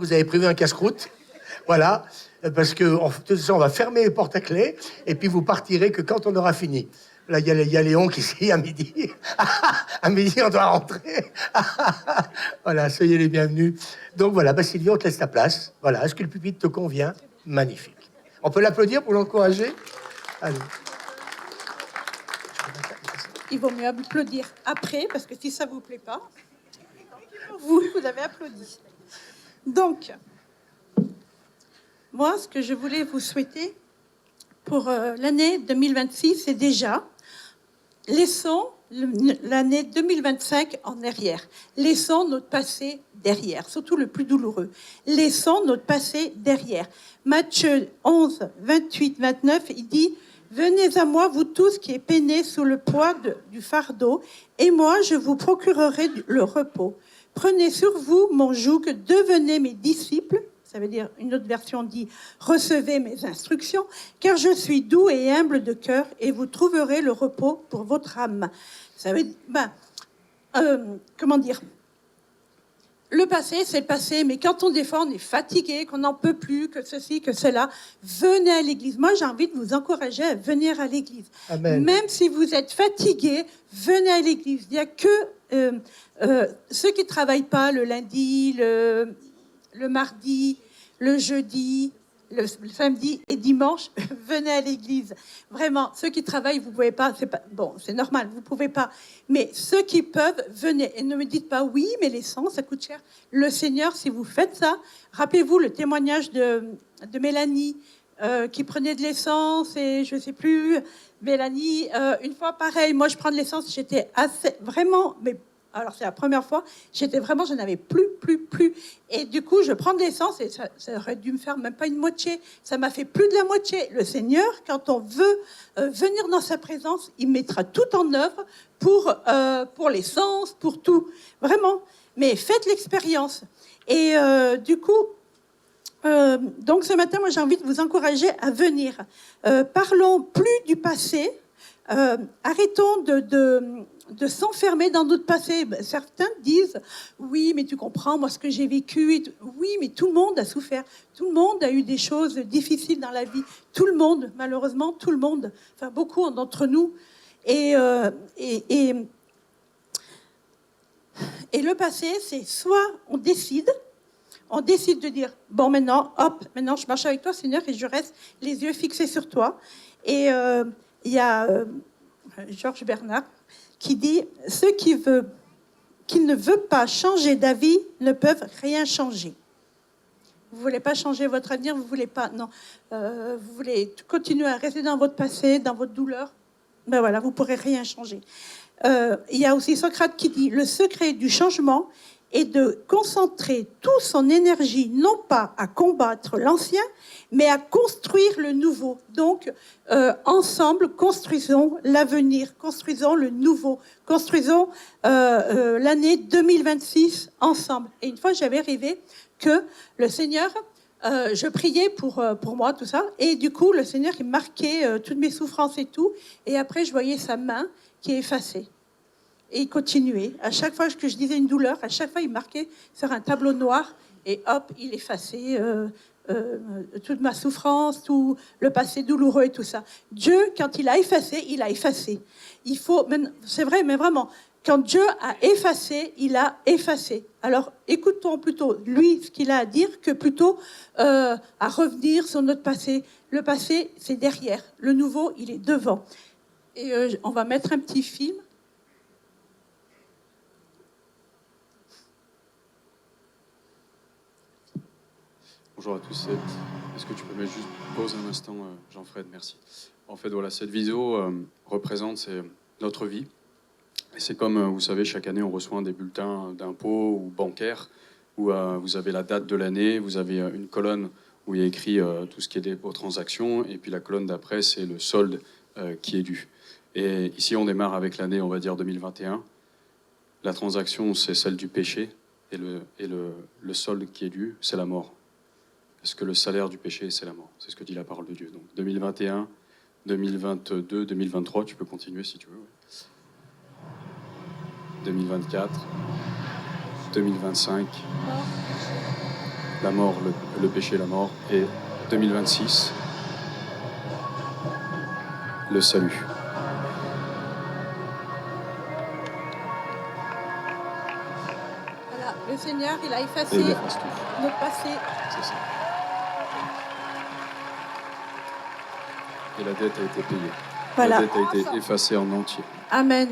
Vous avez prévu un casse-croûte. Voilà. Parce que, de toute façon, on va fermer les portes à clé. Et puis, vous partirez que quand on aura fini. Là, il y a Léon qui ici à midi. À midi, on doit rentrer. Voilà, soyez les bienvenus. Donc voilà, Sylvie, on te laisse ta place. Voilà, est-ce que le pupitre te convient? Magnifique. On peut l'applaudir pour l'encourager? Allez. Il vaut mieux applaudir après, parce que si ça ne vous plaît pas, vous avez applaudi. Donc, moi, ce que je voulais vous souhaiter pour l'année 2026, c'est déjà, laissons l'année 2025 en arrière. Laissons notre passé derrière, surtout le plus douloureux. Laissons notre passé derrière. Matthieu 11, 28, 29, il dit « Venez à moi, vous tous qui êtes peinés sous le poids du fardeau, et moi, je vous procurerai le repos. Prenez sur vous mon joug, devenez mes disciples. » Ça veut dire, une autre version dit « Recevez mes instructions, car je suis doux et humble de cœur, et vous trouverez le repos pour votre âme. » Ça veut dire, comment dire? Le passé, c'est le passé, mais quand des fois on est fatigué, qu'on n'en peut plus, que ceci, que cela, venez à l'église. Moi, j'ai envie de vous encourager à venir à l'église. Amen. Même si vous êtes fatigué, venez à l'église. Il n'y a que ceux qui ne travaillent pas le lundi, le mardi, le jeudi, le samedi et dimanche, venez à l'église. Vraiment, ceux qui travaillent, vous ne pouvez pas, bon, c'est normal, vous ne pouvez pas. Mais ceux qui peuvent, venez. Et ne me dites pas, oui, mais l'essence, ça coûte cher. Le Seigneur, si vous faites ça, rappelez-vous le témoignage de Mélanie, qui prenait de l'essence, et je ne sais plus, Mélanie, une fois pareil, moi je prends de l'essence, j'étais assez, vraiment, mais alors c'est la première fois, je n'avais plus. Et du coup, je prends de l'essence et ça aurait dû me faire même pas une moitié. Ça m'a fait plus de la moitié. Le Seigneur, quand on veut venir dans sa présence, il mettra tout en œuvre pour l'essence, pour tout. Vraiment. Mais faites l'expérience. Et du coup, donc ce matin, moi j'ai envie de vous encourager à venir. Parlons plus du passé. Arrêtons de s'enfermer dans notre passé. Certains disent « Oui, mais tu comprends, moi, ce que j'ai vécu. » Oui, mais tout le monde a souffert. Tout le monde a eu des choses difficiles dans la vie. Tout le monde, malheureusement, tout le monde. Enfin, beaucoup d'entre nous. Et le passé, c'est soit on décide de dire « Bon, maintenant, hop, maintenant, je marche avec toi, Seigneur, et je reste les yeux fixés sur toi. » Et il y a Georges Bernard qui dit « Ceux qui ne veulent pas changer d'avis ne peuvent rien changer. » Vous ne voulez pas changer votre avenir, vous ne voulez pas, non. Vous voulez continuer à rester dans votre passé, dans votre douleur. Ben voilà, vous ne pourrez rien changer. Il y a aussi Socrate qui dit « Le secret du changement est de concentrer toute son énergie, non pas à combattre l'ancien, mais à construire le nouveau. » Donc, ensemble, construisons l'avenir, construisons le nouveau, construisons l'année 2026 ensemble. Et une fois, j'avais rêvé que le Seigneur, je priais pour moi, tout ça, et du coup, le Seigneur, il marquait toutes mes souffrances et tout, et après, je voyais sa main qui est effacée. Et il continuait. À chaque fois que je disais une douleur, à chaque fois, il marquait sur un tableau noir, et hop, il effaçait toute ma souffrance, tout le passé douloureux et tout ça. Dieu, quand il a effacé, il a effacé. Il faut, c'est vrai, mais vraiment, quand Dieu a effacé, il a effacé. Alors, écoutons plutôt, lui, ce qu'il a à dire, que plutôt à revenir sur notre passé. Le passé, c'est derrière. Le nouveau, il est devant. Et on va mettre un petit film. Bonjour à tous. Est-ce que tu peux mettre juste pause un instant, Jean-Fred? Merci. En fait, voilà, cette vidéo représente notre vie. Et c'est comme, vous savez, chaque année, on reçoit des bulletins d'impôts ou bancaires où vous avez la date de l'année, vous avez une colonne où il y a écrit tout ce qui est vos transactions, et puis la colonne d'après, c'est le solde qui est dû. Et ici, on démarre avec l'année, on va dire, 2021. La transaction, c'est celle du péché, et le solde qui est dû, c'est la mort. Parce que le salaire du péché, c'est la mort. C'est ce que dit la parole de Dieu. Donc 2021, 2022, 2023, tu peux continuer si tu veux. 2024, 2025, la mort, le péché, la mort, et 2026, le salut. Voilà, le Seigneur, il a effacé Et il efface tout. notre passé. C'est ça. Et la dette a été payée. Voilà. La dette a été effacée en entier. Amen.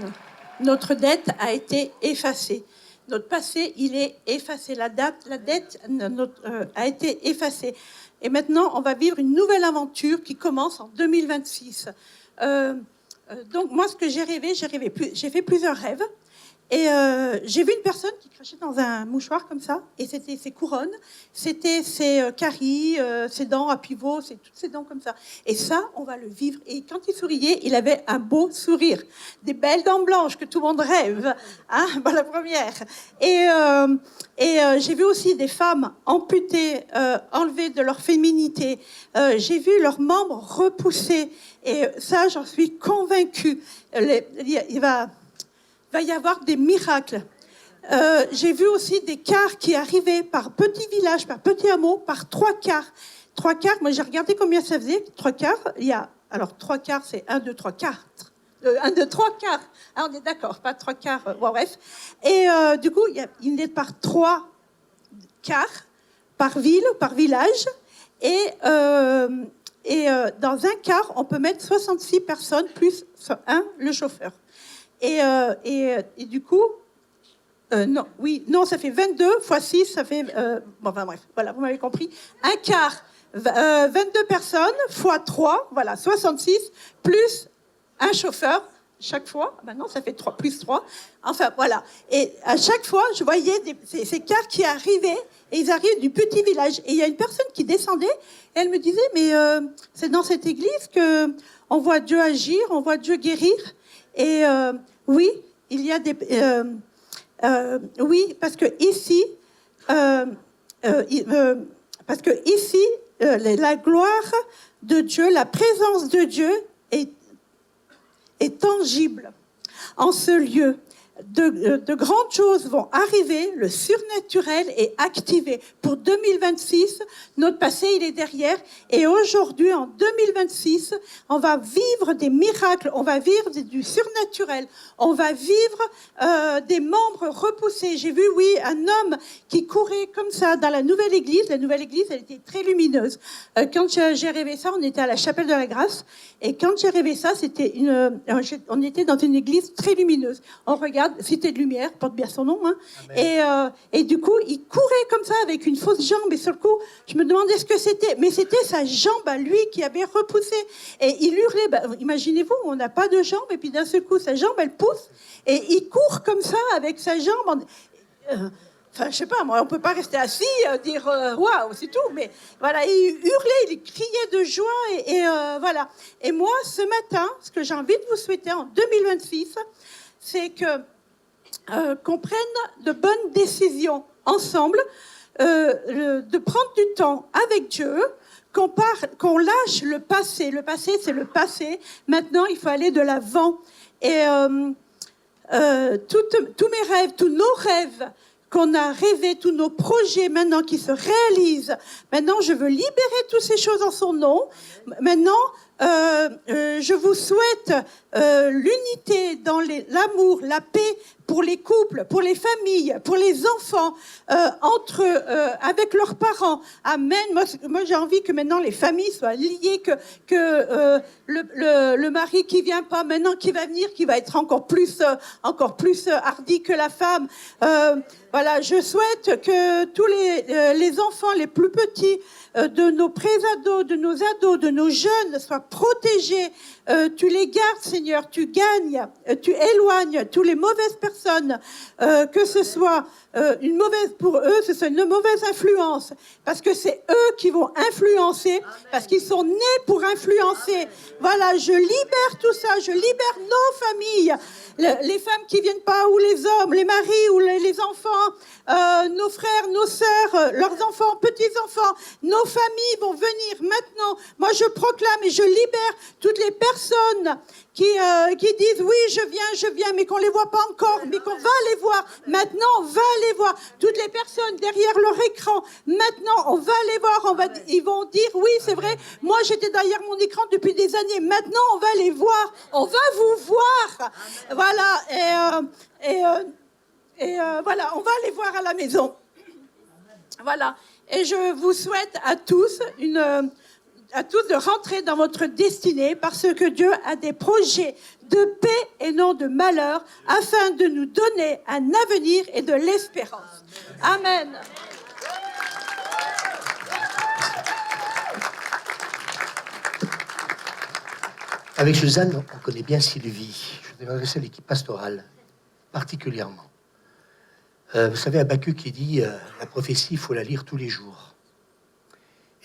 Notre dette a été effacée. Notre passé, il est effacé. La dette a été effacée. Et maintenant, on va vivre une nouvelle aventure qui commence en 2026. Donc, moi, ce que j'ai rêvé, j'ai fait plusieurs rêves. Et j'ai vu une personne qui crachait dans un mouchoir comme ça, et c'était ses couronnes, c'était ses caries, ses dents à pivot, c'est toutes ses dents comme ça. Et ça, on va le vivre. Et quand il souriait, il avait un beau sourire, des belles dents blanches que tout le monde rêve, hein, bah, la première. Et j'ai vu aussi des femmes amputées, enlevées de leur féminité. J'ai vu leurs membres repoussés. Et ça, j'en suis convaincue. Il va y avoir des miracles. J'ai vu aussi des quarts qui arrivaient par petits villages, par petits hameaux, par 3 quarts. 3 quarts, moi j'ai regardé combien ça faisait. 3 quarts, alors 3 quarts, c'est 1, 2, 3, 4. 1, 2, 3 quarts. Ah, on est d'accord, pas 3 quarts, bon, bref. Et du coup, il est par 3 quarts, par ville, par village. Et dans un quart, on peut mettre 66 personnes, plus le chauffeur. Et du coup, non, ça fait 22 fois 6, ça fait... bon, enfin bref, voilà, vous m'avez compris. Un quart, 22 personnes, fois 3, voilà, 66, plus un chauffeur, chaque fois. Maintenant, ça fait 3, plus 3. Enfin, voilà. Et à chaque fois, je voyais ces quarts qui arrivaient, et ils arrivent du petit village. Et il y a une personne qui descendait, et elle me disait, mais c'est dans cette église qu'on voit Dieu agir, on voit Dieu guérir. Et oui, il y a des... oui, parce que ici, la gloire de Dieu, la présence de Dieu est tangible en ce lieu. De grandes choses vont arriver, le surnaturel est activé. Pour 2026, notre passé, il est derrière. Et aujourd'hui, en 2026, on va vivre des miracles, on va vivre du surnaturel, on va vivre des membres repoussés. J'ai vu, oui, un homme qui courait comme ça dans la nouvelle église. La nouvelle église, elle était très lumineuse. Quand j'ai rêvé ça, on était à la chapelle de la Grâce. Et quand j'ai rêvé ça, on était dans une église très lumineuse. On regarde, Cité de Lumière, porte bien son nom. Hein. Et du coup, il courait comme ça avec une fausse jambe. Et sur le coup, je me demandais ce que c'était. Mais c'était sa jambe à lui qui avait repoussé. Et il hurlait. Imaginez-vous, on n'a pas de jambe. Et puis d'un seul coup, sa jambe, elle pousse. Et il court comme ça avec sa jambe. Enfin, je sais pas, moi, on peut pas rester assis, dire waouh, c'est tout. Mais voilà, il hurlait, il criait de joie. Et voilà. Et moi, ce matin, ce que j'ai envie de vous souhaiter en 2026, c'est qu'on prenne de bonnes décisions ensemble, de prendre du temps avec Dieu, qu'on lâche le passé. Le passé, c'est le passé. Maintenant, il faut aller de l'avant. Et tous mes rêves, tous nos rêves qu'on a rêvés, tous nos projets maintenant qui se réalisent, maintenant, je veux libérer toutes ces choses en son nom. Maintenant, je vous souhaite l'unité dans l'amour, la paix pour les couples, pour les familles, pour les enfants, entre avec leurs parents. Amen. Moi, j'ai envie que maintenant les familles soient liées, que le mari qui vient pas maintenant, qui va venir, qui va être encore plus hardi que la femme. Voilà, je souhaite que tous les enfants les plus petits de nos pré-ados, de nos ados, de nos jeunes soient protégés. Tu les gardes, Seigneur, tu gagnes, tu éloignes toutes les mauvaises personnes, que ce soit une mauvaise pour eux, ce soit une mauvaise influence, parce que c'est eux qui vont influencer, parce qu'ils sont nés pour influencer. Voilà, je libère tout ça, je libère nos familles, les femmes qui viennent pas, ou les hommes, les maris, ou les enfants, nos frères, nos sœurs, leurs enfants, petits-enfants, nos familles vont venir maintenant. Moi, je proclame et je libère toutes les personnes qui disent oui, je viens, mais qu'on ne les voit pas encore, mais qu'on va les voir. Maintenant, on va les voir. Toutes les personnes derrière leur écran, maintenant, on va les voir. Ils vont dire oui, c'est vrai. Moi, j'étais derrière mon écran depuis des années. Maintenant, on va les voir. On va vous voir. Voilà. Voilà, on va les voir à la maison. Voilà. Et je vous souhaite à tous de rentrer dans votre destinée parce que Dieu a des projets de paix et non de malheur afin de nous donner un avenir et de l'espérance. Amen. Avec Suzanne, on connaît bien Sylvie. Je vais m'adresser à l'équipe pastorale, particulièrement. Vous savez, Habakkuk qui dit la prophétie, il faut la lire tous les jours.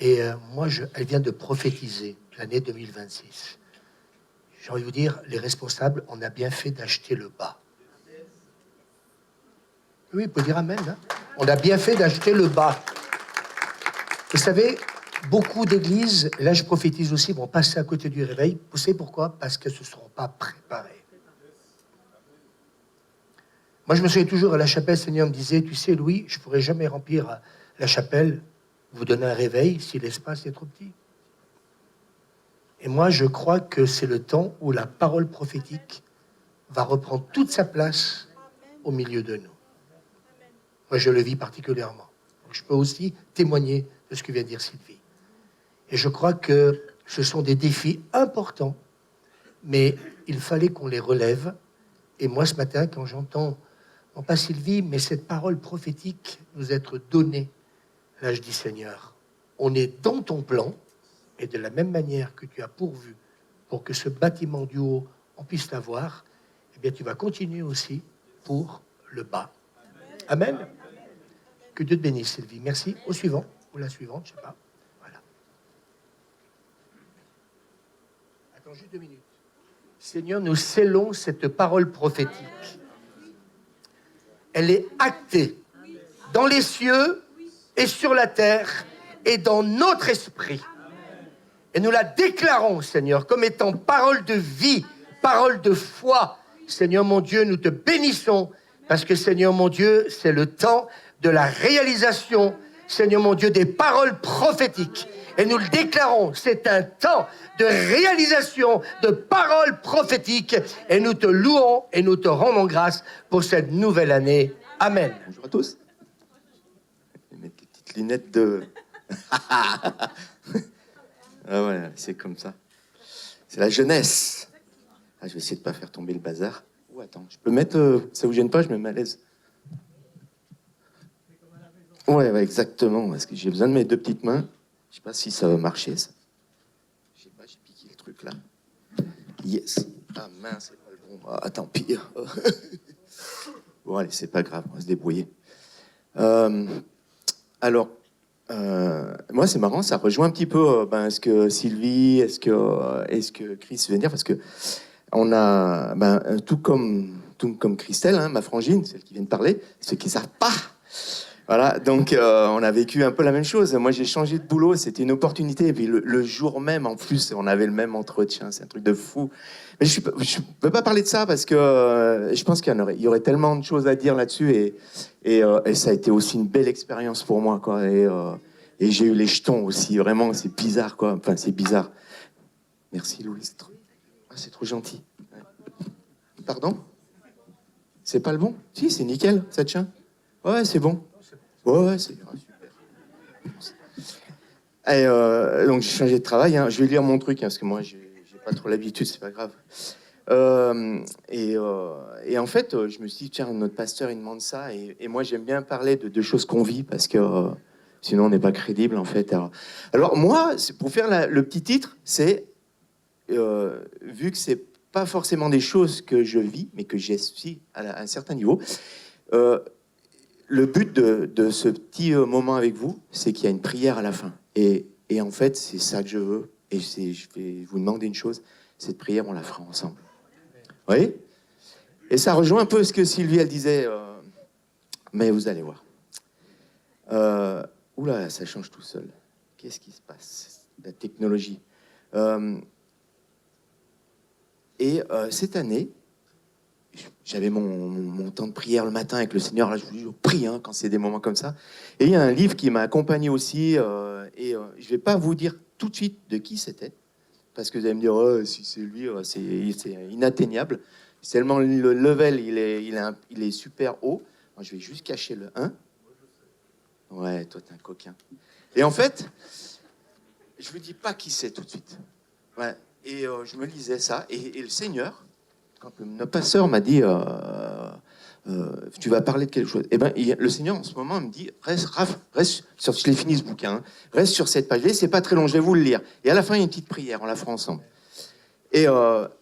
Et moi, elle vient de prophétiser l'année 2026. J'ai envie de vous dire, les responsables, on a bien fait d'acheter le bas. Oui, il peut dire amen. Hein. On a bien fait d'acheter le bas. Vous savez, beaucoup d'églises, là je prophétise aussi, vont passer à côté du réveil. Vous savez pourquoi? Parce qu'elles ne se seront pas préparées. Moi, je me souviens toujours à la chapelle, le Seigneur me disait, tu sais, Louis, je ne pourrai jamais remplir la chapelle, vous donner un réveil si l'espace est trop petit. Et moi, je crois que c'est le temps où la parole prophétique va reprendre toute sa place au milieu de nous. Moi, je le vis particulièrement. Je peux aussi témoigner de ce que vient de dire Sylvie. Et je crois que ce sont des défis importants, mais il fallait qu'on les relève. Et moi, ce matin, quand j'entends, non pas Sylvie, mais cette parole prophétique nous être donnée, là, je dis, Seigneur, on est dans ton plan, et de la même manière que tu as pourvu pour que ce bâtiment du haut, on puisse l'avoir, eh bien, tu vas continuer aussi pour le bas. Amen. Amen. Que Dieu te bénisse, Sylvie. Merci. Au suivant, ou la suivante, je ne sais pas. Voilà. Attends juste 2 minutes. Seigneur, nous scellons cette parole prophétique. Elle est actée dans les cieux et sur la terre et dans notre esprit. Et nous la déclarons, Seigneur, comme étant parole de vie, parole de foi. Seigneur mon Dieu, nous te bénissons parce que, Seigneur mon Dieu, c'est le temps de la réalisation, Seigneur mon Dieu, des paroles prophétiques. Et nous le déclarons, c'est un temps de réalisation de paroles prophétiques. Et nous te louons et nous te rendons grâce pour cette nouvelle année. Amen. Bonjour à tous. Je vais mettre les petites lunettes de... Ah voilà, c'est comme ça. C'est la jeunesse. Ah, je vais essayer de ne pas faire tomber le bazar. Oh, attends, je peux mettre... ça vous gêne pas, je me mets à l'aise. Ouais, exactement. Parce que j'ai besoin de mes 2 petites mains. Je sais pas si ça va marcher, ça. Je sais pas, j'ai piqué le truc, là. Yes. Ah mince, c'est pas le bon. Ah, tant pis. Bon, allez, c'est pas grave, on va se débrouiller. Alors... moi, c'est marrant, ça rejoint un petit peu ce que Sylvie, est-ce que Chris veut dire, parce que on a, tout comme Christelle, hein, ma frangine, celle qui vient de parler, ceux qui ne savent pas. Voilà, donc on a vécu un peu la même chose. Moi, j'ai changé de boulot, c'était une opportunité, et puis le jour même, en plus, on avait le même entretien, c'est un truc de fou. Mais je ne peux pas parler de ça, parce que je pense qu'il y aurait tellement de choses à dire là-dessus, et ça a été aussi une belle expérience pour moi, quoi. Et j'ai eu les jetons aussi, vraiment, c'est bizarre, quoi. Enfin, c'est bizarre. Merci, Louis. C'est trop gentil. Pardon? C'est pas le bon? Si, c'est nickel, ça tient. Ouais, c'est bon. Ouais, c'est super. Et donc, j'ai changé de travail. Hein. Je vais lire mon truc, hein, parce que moi, j'ai pas trop l'habitude, c'est pas grave. Et en fait, je me suis dit, tiens, notre pasteur, il demande ça. Et moi, j'aime bien parler de choses qu'on vit, parce que sinon, on n'est pas crédible, en fait. Alors moi, pour faire le petit titre, c'est, vu que c'est pas forcément des choses que je vis, mais que j'ai aussi à un certain niveau, le but de ce petit moment avec vous, c'est qu'il y a une prière à la fin. Et en fait, c'est ça que je veux. Et je vais vous demander une chose, cette prière, on la fera ensemble. Vous voyez ? Et ça rejoint un peu ce que Sylvie, elle disait mais vous allez voir. Oula, ça change tout seul. Qu'est-ce qui se passe? La technologie. Cette année, j'avais mon temps de prière le matin avec le Seigneur. Là, je prie quand c'est des moments comme ça. Et il y a un livre qui m'a accompagné aussi. Je ne vais pas vous dire tout de suite de qui c'était, parce que vous allez me dire, oh, si c'est lui, c'est inatteignable. Seulement le level, il est super haut. Alors, je vais juste cacher le 1. Ouais, toi, t'es un coquin. Et en fait, je ne vous dis pas qui c'est tout de suite. Ouais. Et je me lisais ça. Et le Seigneur, quand notre pasteur m'a dit, tu vas parler de quelque chose. Eh ben, le Seigneur, en ce moment, me dit, reste sur, je l'ai fini ce bouquin, reste sur cette page. C'est pas très long, je vais vous le lire. Et à la fin, il y a une petite prière, on la fera ensemble. Et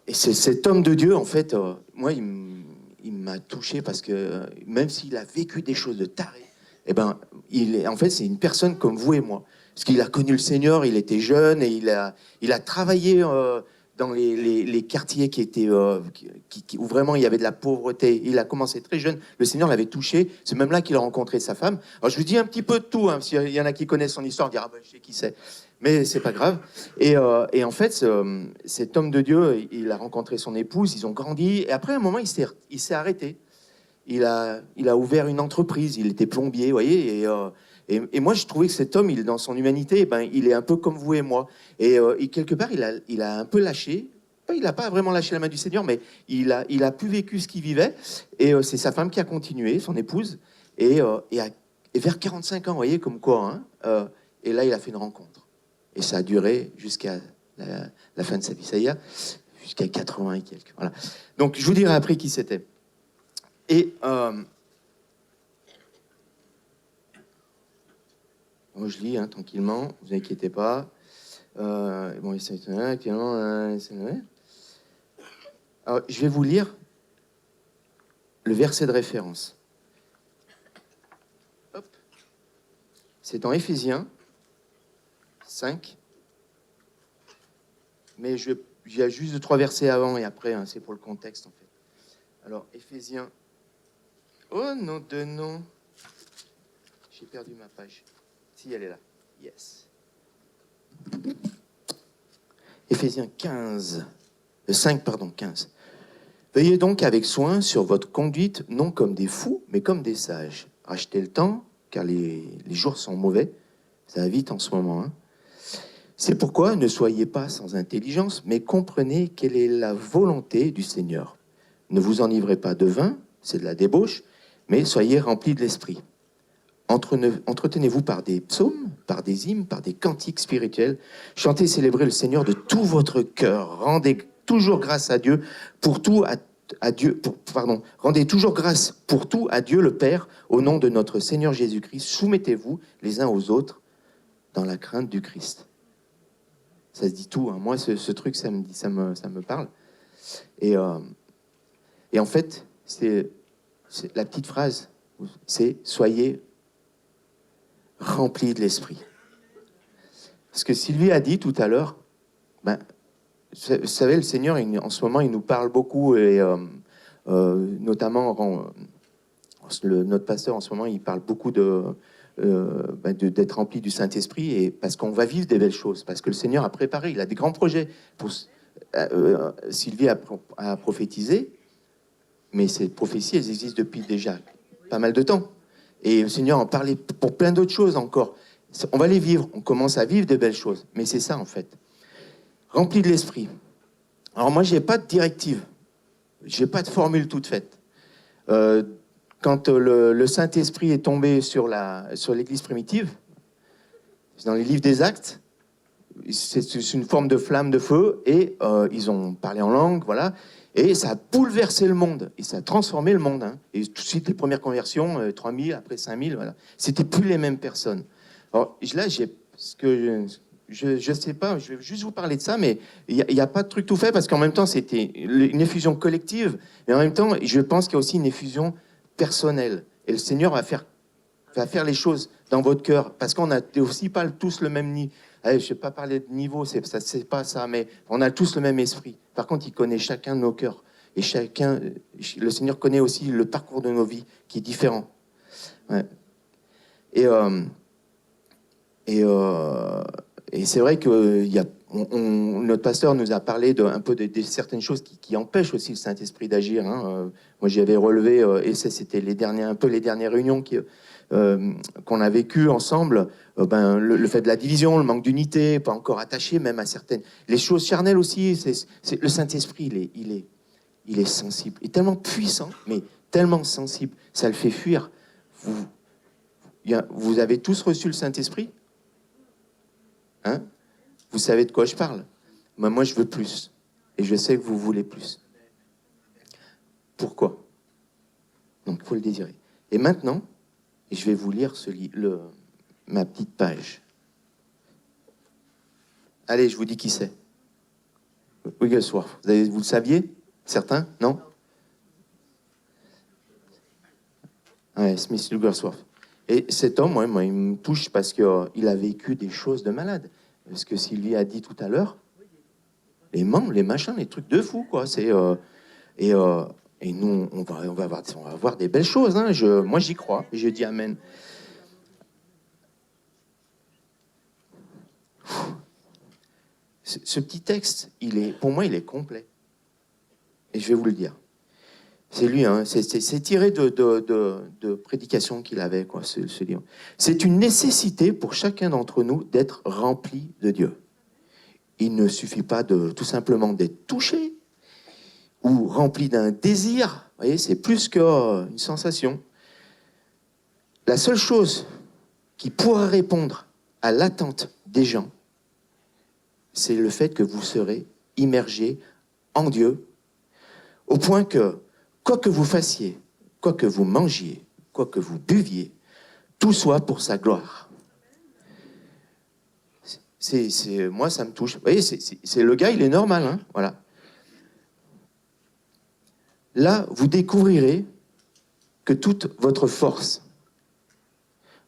c'est cet homme de Dieu, en fait, moi, il m'a touché parce que même s'il a vécu des choses de taré, eh ben, en fait, c'est une personne comme vous et moi. Parce qu'il a connu le Seigneur, il était jeune et il a travaillé dans les quartiers qui étaient, où vraiment il y avait de la pauvreté. Il a commencé très jeune, le Seigneur l'avait touché, c'est même là qu'il a rencontré sa femme. Alors je vous dis un petit peu de tout, s'il y en a qui connaissent son histoire, dire, ah ben, je sais qui c'est, mais c'est pas grave. Et en fait, cet homme de Dieu, il a rencontré son épouse, ils ont grandi, et après à un moment, il s'est arrêté. Il a ouvert une entreprise, il était plombier, vous voyez, et moi, je trouvais que cet homme, dans son humanité, il est un peu comme vous et moi. Et quelque part, il a un peu lâché. Il n'a pas vraiment lâché la main du Seigneur, mais il a pu vécu ce qu'il vivait. Et c'est sa femme qui a continué, son épouse. Et vers 45 ans, vous voyez, comme quoi. Et là, il a fait une rencontre. Et ça a duré jusqu'à la fin de sa vie. Ça y est, jusqu'à 80 et quelques. Voilà. Donc, je vous dirai après qui c'était. Et... moi, je lis tranquillement, ne vous inquiétez pas. Bon, alors, je vais vous lire le verset de référence. Hop. C'est dans Éphésiens 5. Mais il y a juste 3 versets avant et après, c'est pour le contexte en fait. Alors, Éphésiens. Oh non de non. J'ai perdu ma page. Si, elle est là. Yes. Éphésiens 15. 15. Veillez donc avec soin sur votre conduite, non comme des fous, mais comme des sages. Rachetez le temps, car les jours sont mauvais. Ça va vite en ce moment. C'est pourquoi ne soyez pas sans intelligence, mais comprenez quelle est la volonté du Seigneur. Ne vous enivrez pas de vin, c'est de la débauche, mais soyez remplis de l'esprit. Entretenez-vous par des psaumes, par des hymnes, par des cantiques spirituels. Chantez, célébrez le Seigneur de tout votre cœur. Rendez toujours grâce à Dieu pour tout rendez toujours grâce pour tout à Dieu le Père au nom de notre Seigneur Jésus-Christ. Soumettez-vous les uns aux autres dans la crainte du Christ. Ça se dit tout. Moi, ce truc, ça me parle. Et en fait, c'est la petite phrase, c'est soyez rempli de l'esprit. Ce que Sylvie a dit tout à l'heure, vous savez, le Seigneur, en ce moment, il nous parle beaucoup, et notamment, notre pasteur, en ce moment, il parle beaucoup d'être rempli du Saint-Esprit, et parce qu'on va vivre des belles choses, parce que le Seigneur a préparé, il a des grands projets. Sylvie a prophétisé, mais ces prophéties, elles existent depuis déjà pas mal de temps. Et le Seigneur en parlait pour plein d'autres choses encore. On va les vivre, on commence à vivre de belles choses. Mais c'est ça, en fait. Rempli de l'esprit. Alors moi, j'ai pas de directive. J'ai pas de formule toute faite. Quand le Saint-Esprit est tombé sur l'Église primitive, c'est dans les livres des Actes, c'est une forme de flamme de feu, et ils ont parlé en langue, voilà. Et ça a bouleversé le monde, et ça a transformé le monde. Et tout de suite, les premières conversions, 3000, après 5000, voilà. C'était plus les mêmes personnes. Alors là, je sais pas, je vais juste vous parler de ça, mais il n'y a pas de truc tout fait, parce qu'en même temps, c'était une effusion collective, mais en même temps, je pense qu'il y a aussi une effusion personnelle. Et le Seigneur va faire les choses dans votre cœur, parce qu'on n'a aussi pas tous le même niveau. Je ne vais pas parler de niveau, c'est pas ça, mais on a tous le même esprit. Par contre, il connaît chacun de nos cœurs. Et le Seigneur connaît aussi le parcours de nos vies, qui est différent. Ouais. Et c'est vrai que notre pasteur nous a parlé un peu de certaines choses qui empêchent aussi le Saint-Esprit d'agir. Hein. Moi, j'y avais relevé, et ça, c'était les dernières réunions qu'on a vécues ensemble. Le fait de la division, le manque d'unité, pas encore attaché même à certaines... Les choses charnelles aussi, le Saint-Esprit, il est sensible. Il est tellement puissant, mais tellement sensible. Ça le fait fuir. Vous avez tous reçu le Saint-Esprit ? Hein ? Vous savez de quoi je parle ? Moi, je veux plus. Et je sais que vous voulez plus. Pourquoi ? Donc, il faut le désirer. Et maintenant, je vais vous lire ma petite page. Allez, je vous dis qui c'est. Wigglesworth. Vous le saviez ? Certains ? Non ? Ouais, Smith Wigglesworth. Et cet homme, moi, il me touche parce qu'il a vécu des choses de malade. Ce que Sylvie a dit tout à l'heure, les membres, les machins, les trucs de fou, quoi. Et nous, on va voir des belles choses. Hein. Moi, j'y crois et je dis amen. Ce petit texte, pour moi, il est complet. Et je vais vous le dire. C'est lui, hein, c'est tiré de prédications qu'il avait, quoi, ce livre. C'est une nécessité pour chacun d'entre nous d'être rempli de Dieu. Il ne suffit pas tout simplement d'être touché ou rempli d'un désir. Vous voyez, c'est plus qu'une sensation. La seule chose qui pourra répondre à l'attente des gens, c'est le fait que vous serez immergés en Dieu, au point que quoi que vous fassiez, quoi que vous mangiez, quoi que vous buviez, tout soit pour sa gloire. Moi, ça me touche. Vous voyez, c'est le gars, il est normal, hein, voilà. Là, vous découvrirez que toute votre force,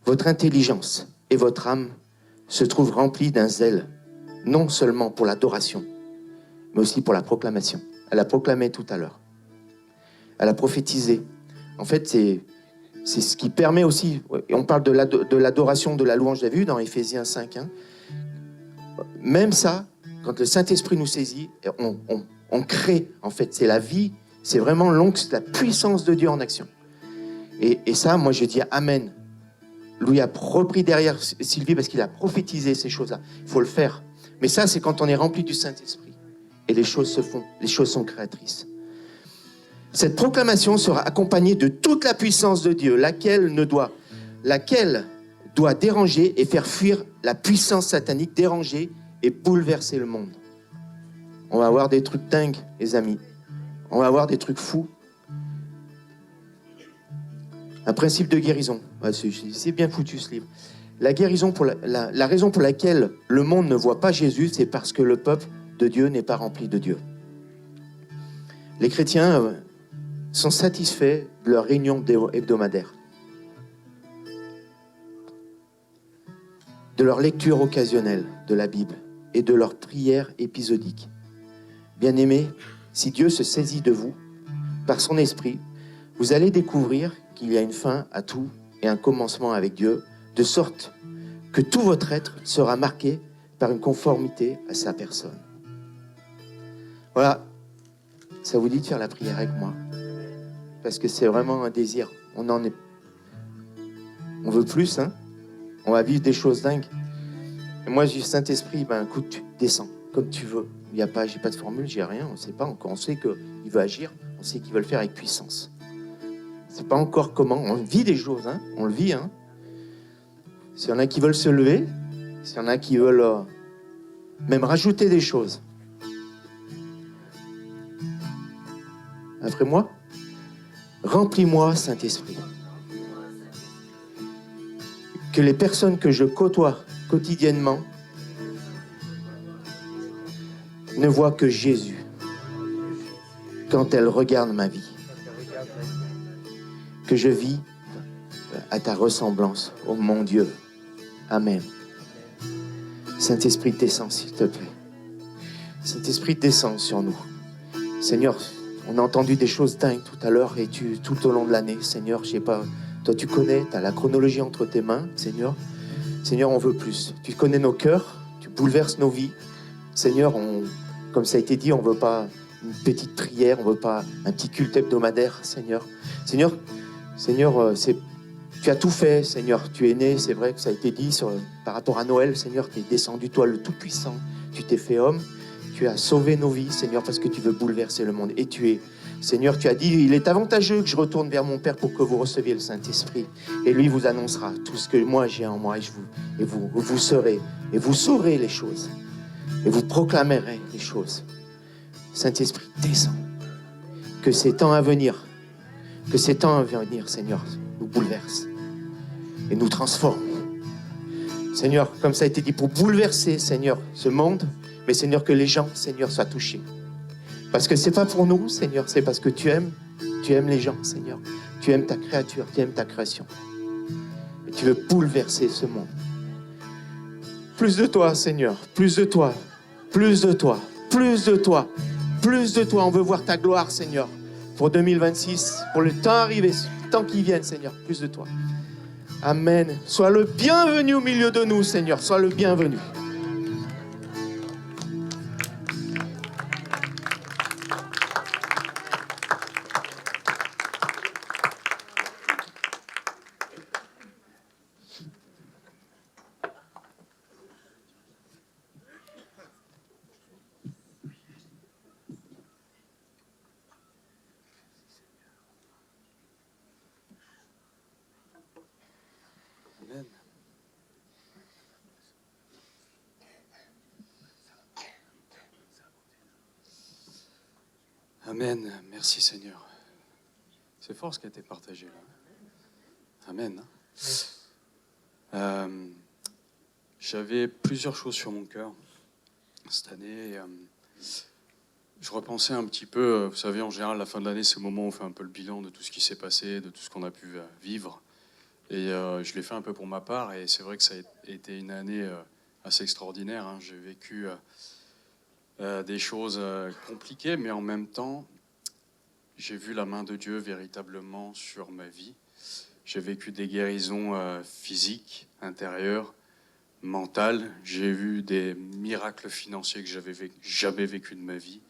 votre intelligence et votre âme se trouvent remplies d'un zèle, non seulement pour l'adoration, mais aussi pour la proclamation. Elle a proclamé tout à l'heure. Elle a prophétisé. En fait, c'est ce qui permet aussi, on parle de l'adoration, de la louange, j'ai vu dans Éphésiens 5, hein. Même ça, quand le Saint-Esprit nous saisit, on crée, en fait, c'est la vie, c'est vraiment la puissance de Dieu en action. Et ça, moi, je dis amen. Louis a repris derrière Sylvie parce qu'il a prophétisé ces choses-là. Il faut le faire. Mais ça, c'est quand on est rempli du Saint-Esprit. Et les choses se font, les choses sont créatrices. Cette proclamation sera accompagnée de toute la puissance de Dieu, laquelle doit déranger et faire fuir la puissance satanique, déranger et bouleverser le monde. On va avoir des trucs dingues, les amis. On va avoir des trucs fous. Un principe de guérison. C'est bien foutu, ce livre. La guérison, la raison pour laquelle le monde ne voit pas Jésus, c'est parce que le peuple de Dieu n'est pas rempli de Dieu. Les chrétiens sont satisfaits de leur réunion hebdomadaire, de leur lecture occasionnelle de la Bible et de leur prière épisodique. Bien-aimés, si Dieu se saisit de vous, par son esprit, vous allez découvrir qu'il y a une fin à tout et un commencement avec Dieu, de sorte que tout votre être sera marqué par une conformité à sa personne. Voilà, ça vous dit de faire la prière avec moi, parce que c'est vraiment un désir. On veut plus, hein. On va vivre des choses dingues. Et moi, j'ai le Saint-Esprit, écoute, tu descends comme tu veux. J'ai pas de formule, j'ai rien, on ne sait pas encore. On sait qu'il veut agir, on sait qu'il veut le faire avec puissance. C'est pas encore comment. On vit des choses, hein. On le vit, hein. S'il y en a qui veulent se lever, s'il y en a qui veulent même rajouter des choses. Après moi, remplis-moi, Saint-Esprit. Que les personnes que je côtoie quotidiennement ne voient que Jésus quand elles regardent ma vie. Que je vis à ta ressemblance, ô mon Dieu. Amen. Saint-Esprit, descends, s'il te plaît. Saint-Esprit, descends sur nous. Seigneur, on a entendu des choses dingues tout à l'heure et tout au long de l'année. Seigneur, je sais pas, Toi, tu connais, tu as la chronologie entre tes mains, Seigneur. Seigneur, on veut plus. Tu connais nos cœurs, tu bouleverses nos vies. Seigneur, comme ça a été dit, on ne veut pas une petite prière, on ne veut pas un petit culte hebdomadaire, Seigneur. Seigneur, tu as tout fait, Seigneur. Tu es né, c'est vrai que ça a été dit par rapport à Noël, Seigneur. Tu es descendu, toi, le Tout-Puissant. Tu t'es fait homme. Tu as sauvé nos vies, Seigneur, parce que tu veux bouleverser le monde. Et Seigneur, tu as dit, il est avantageux que je retourne vers mon Père pour que vous receviez le Saint-Esprit. Et lui vous annoncera tout ce que moi j'ai en moi. Et vous saurez les choses. Et vous proclamerez les choses. Saint-Esprit, descends. Que ces temps à venir, Seigneur, nous bouleversent et nous transforment. Seigneur, comme ça a été dit, pour bouleverser, Seigneur, ce monde, mais Seigneur, que les gens, Seigneur, soient touchés. Parce que c'est pas pour nous, Seigneur, c'est parce que tu aimes les gens, Seigneur. Tu aimes ta créature, tu aimes ta création. Et tu veux bouleverser ce monde. Plus de toi, Seigneur, plus de toi, plus de toi, plus de toi, plus de toi. On veut voir ta gloire, Seigneur, pour 2026, pour le temps arrivé, le temps qui vient, Seigneur, plus de toi. Amen. Sois le bienvenu au milieu de nous, Seigneur, sois le bienvenu. Amen. Amen. Merci Seigneur. C'est fort ce qui a été partagé là. Amen. J'avais plusieurs choses sur mon cœur cette année. Je repensais un petit peu, vous savez, en général, la fin de l'année, c'est le moment où on fait un peu le bilan de tout ce qui s'est passé, de tout ce qu'on a pu vivre. Et je l'ai fait un peu pour ma part, et c'est vrai que ça a été une année assez extraordinaire. Hein. J'ai vécu des choses compliquées, mais en même temps, j'ai vu la main de Dieu véritablement sur ma vie. J'ai vécu des guérisons physiques, intérieures, mentales. J'ai vu des miracles financiers que j'avais jamais vécu de ma vie.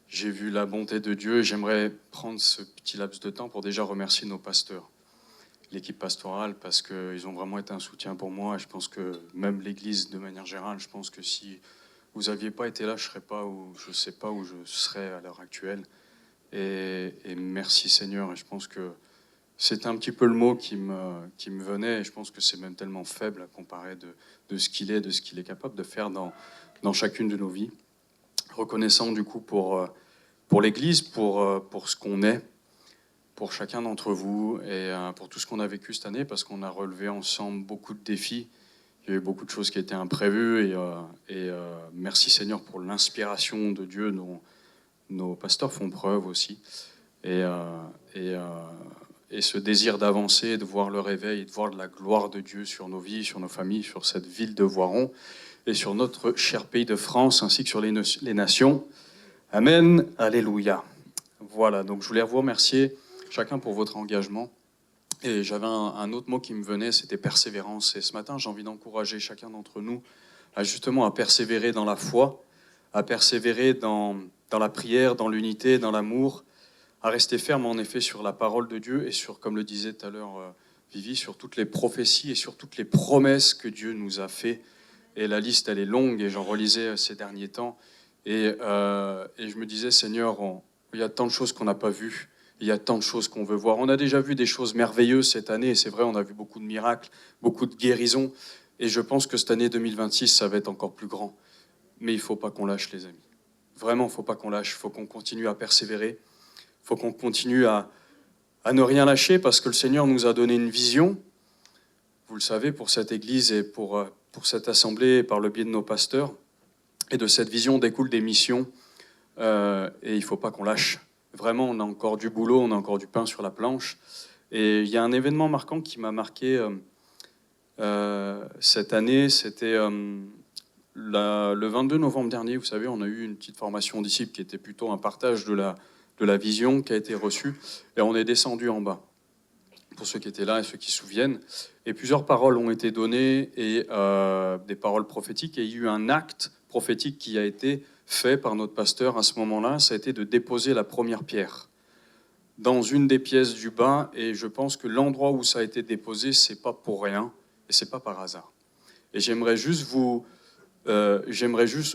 J'ai vu la bonté de Dieu, et j'aimerais prendre ce petit laps de temps pour déjà remercier nos pasteurs, l'équipe pastorale, parce qu'ils ont vraiment été un soutien pour moi. Et je pense que même l'Église, de manière générale, je pense que si vous n'aviez pas été là, je ne sais pas où je serais à l'heure actuelle. Et merci Seigneur. Et je pense que c'était un petit peu le mot qui me venait. Et je pense que c'est même tellement faible à comparer de ce qu'il est capable de faire dans chacune de nos vies. Reconnaissant du coup pour l'Église, pour ce qu'on est, pour chacun d'entre vous et pour tout ce qu'on a vécu cette année, parce qu'on a relevé ensemble beaucoup de défis. Il y a eu beaucoup de choses qui étaient imprévues et merci Seigneur pour l'inspiration de Dieu dont nos pasteurs font preuve aussi. Et ce désir d'avancer, de voir le réveil, de voir de la gloire de Dieu sur nos vies, sur nos familles, sur cette ville de Voiron et sur notre cher pays de France, ainsi que sur les nations. Amen, alléluia. Voilà, donc je voulais vous remercier chacun pour votre engagement. Et j'avais un autre mot qui me venait, c'était persévérance. Et ce matin, j'ai envie d'encourager chacun d'entre nous à persévérer dans la foi, à persévérer dans la prière, dans l'unité, dans l'amour, à rester ferme en effet sur la parole de Dieu et sur, comme le disait tout à l'heure Vivi, sur toutes les prophéties et sur toutes les promesses que Dieu nous a fait. Et la liste, elle est longue et j'en relisais ces derniers temps. Et je me disais, Seigneur, il y a tant de choses qu'on n'a pas vues. Il y a tant de choses qu'on veut voir. On a déjà vu des choses merveilleuses cette année, et c'est vrai, on a vu beaucoup de miracles, beaucoup de guérisons, et je pense que cette année 2026, ça va être encore plus grand. Mais il ne faut pas qu'on lâche, les amis. Vraiment, il ne faut pas qu'on lâche. Il faut qu'on continue à persévérer. Il faut qu'on continue à ne rien lâcher, parce que le Seigneur nous a donné une vision, vous le savez, pour cette Église et pour cette assemblée, par le biais de nos pasteurs. Et de cette vision découlent des missions, et il ne faut pas qu'on lâche. Vraiment, on a encore du boulot, on a encore du pain sur la planche. Et il y a un événement marquant qui m'a marqué cette année. C'était le 22 novembre dernier. Vous savez, on a eu une petite formation disciple qui était plutôt un partage de la vision qui a été reçue. Et on est descendu en bas. pour ceux qui étaient là et ceux qui se souviennent. Et plusieurs paroles ont été données, et des paroles prophétiques, et il y a eu un acte prophétique qui a été fait par notre pasteur à ce moment-là. Ça a été de déposer la première pierre dans une des pièces du bas, et je pense que l'endroit où ça a été déposé, c'est pas pour rien, et c'est pas par hasard. Et j'aimerais juste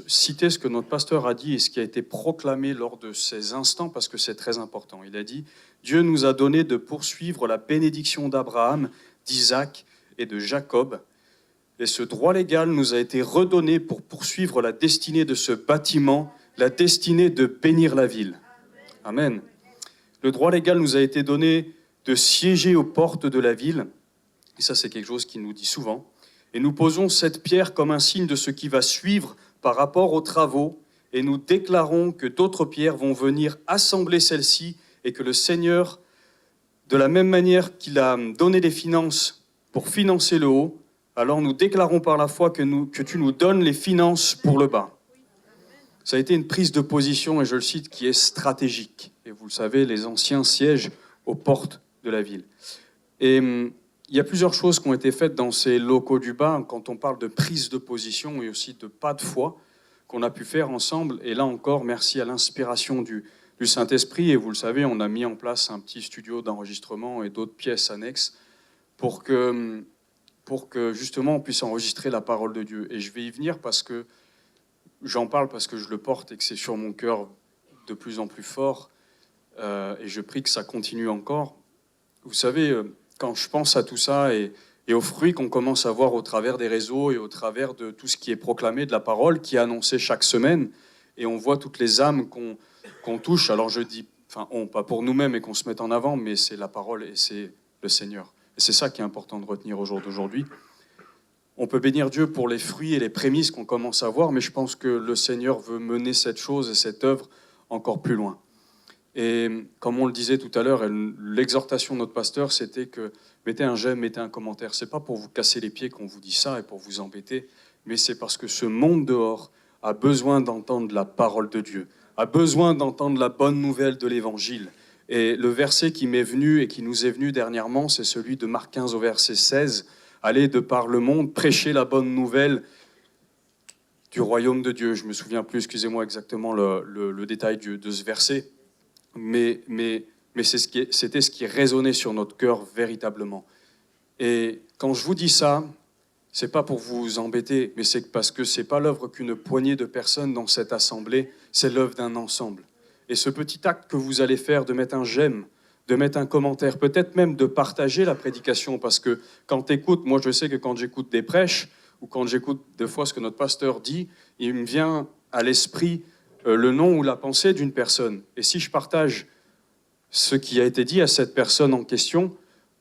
citer ce que notre pasteur a dit et ce qui a été proclamé lors de ces instants, parce que c'est très important. Il a dit « Dieu nous a donné de poursuivre la bénédiction d'Abraham, d'Isaac et de Jacob, et ce droit légal nous a été redonné pour poursuivre la destinée de ce bâtiment, la destinée de bénir la ville. » Amen. Le droit légal nous a été donné de siéger aux portes de la ville, et ça c'est quelque chose qu'il nous dit souvent, et nous posons cette pierre comme un signe de ce qui va suivre par rapport aux travaux, et nous déclarons que d'autres pierres vont venir assembler celle-ci, et que le Seigneur, de la même manière qu'il a donné des finances pour financer le haut, alors nous déclarons par la foi que tu nous donnes les finances pour le bas. Ça a été une prise de position, et je le cite, qui est stratégique. Et vous le savez, les anciens siègent aux portes de la ville. Et il y a plusieurs choses qui ont été faites dans ces locaux du bas, quand on parle de prise de position et aussi de pas de foi, qu'on a pu faire ensemble. Et là encore, merci à l'inspiration du Saint-Esprit. Et vous le savez, on a mis en place un petit studio d'enregistrement et d'autres pièces annexes pour que justement on puisse enregistrer la parole de Dieu. Et je vais y venir parce que j'en parle parce que je le porte et que c'est sur mon cœur de plus en plus fort. Et je prie que ça continue encore. Vous savez, quand je pense à tout ça et aux fruits qu'on commence à voir au travers des réseaux et au travers de tout ce qui est proclamé, de la parole qui est annoncée chaque semaine, et on voit toutes les âmes qu'on touche, alors je dis, pas pour nous-mêmes et qu'on se mette en avant, mais c'est la parole et c'est le Seigneur. Et c'est ça qui est important de retenir au jour d'aujourd'hui. On peut bénir Dieu pour les fruits et les prémices qu'on commence à voir, mais je pense que le Seigneur veut mener cette chose et cette œuvre encore plus loin. Et comme on le disait tout à l'heure, l'exhortation de notre pasteur, c'était que mettez un j'aime, mettez un commentaire. C'est pas pour vous casser les pieds qu'on vous dit ça et pour vous embêter, mais c'est parce que ce monde dehors a besoin d'entendre la parole de Dieu, a besoin d'entendre la bonne nouvelle de l'Évangile. Et le verset qui m'est venu et qui nous est venu dernièrement, c'est celui de Marc 15 au verset 16. Allez de par le monde, prêchez la bonne nouvelle du royaume de Dieu. Je me souviens plus, excusez-moi exactement le détail de ce verset. Mais c'était ce qui résonnait sur notre cœur véritablement. Et quand je vous dis ça, c'est pas pour vous embêter, mais c'est parce que c'est pas l'œuvre qu'une poignée de personnes dans cette assemblée, c'est l'œuvre d'un ensemble. Et ce petit acte que vous allez faire de mettre un j'aime, de mettre un commentaire, peut-être même de partager la prédication, parce que quand tu écoutes, moi je sais que quand j'écoute des prêches, ou quand j'écoute des fois ce que notre pasteur dit, il me vient à l'esprit le nom ou la pensée d'une personne. Et si je partage ce qui a été dit à cette personne en question,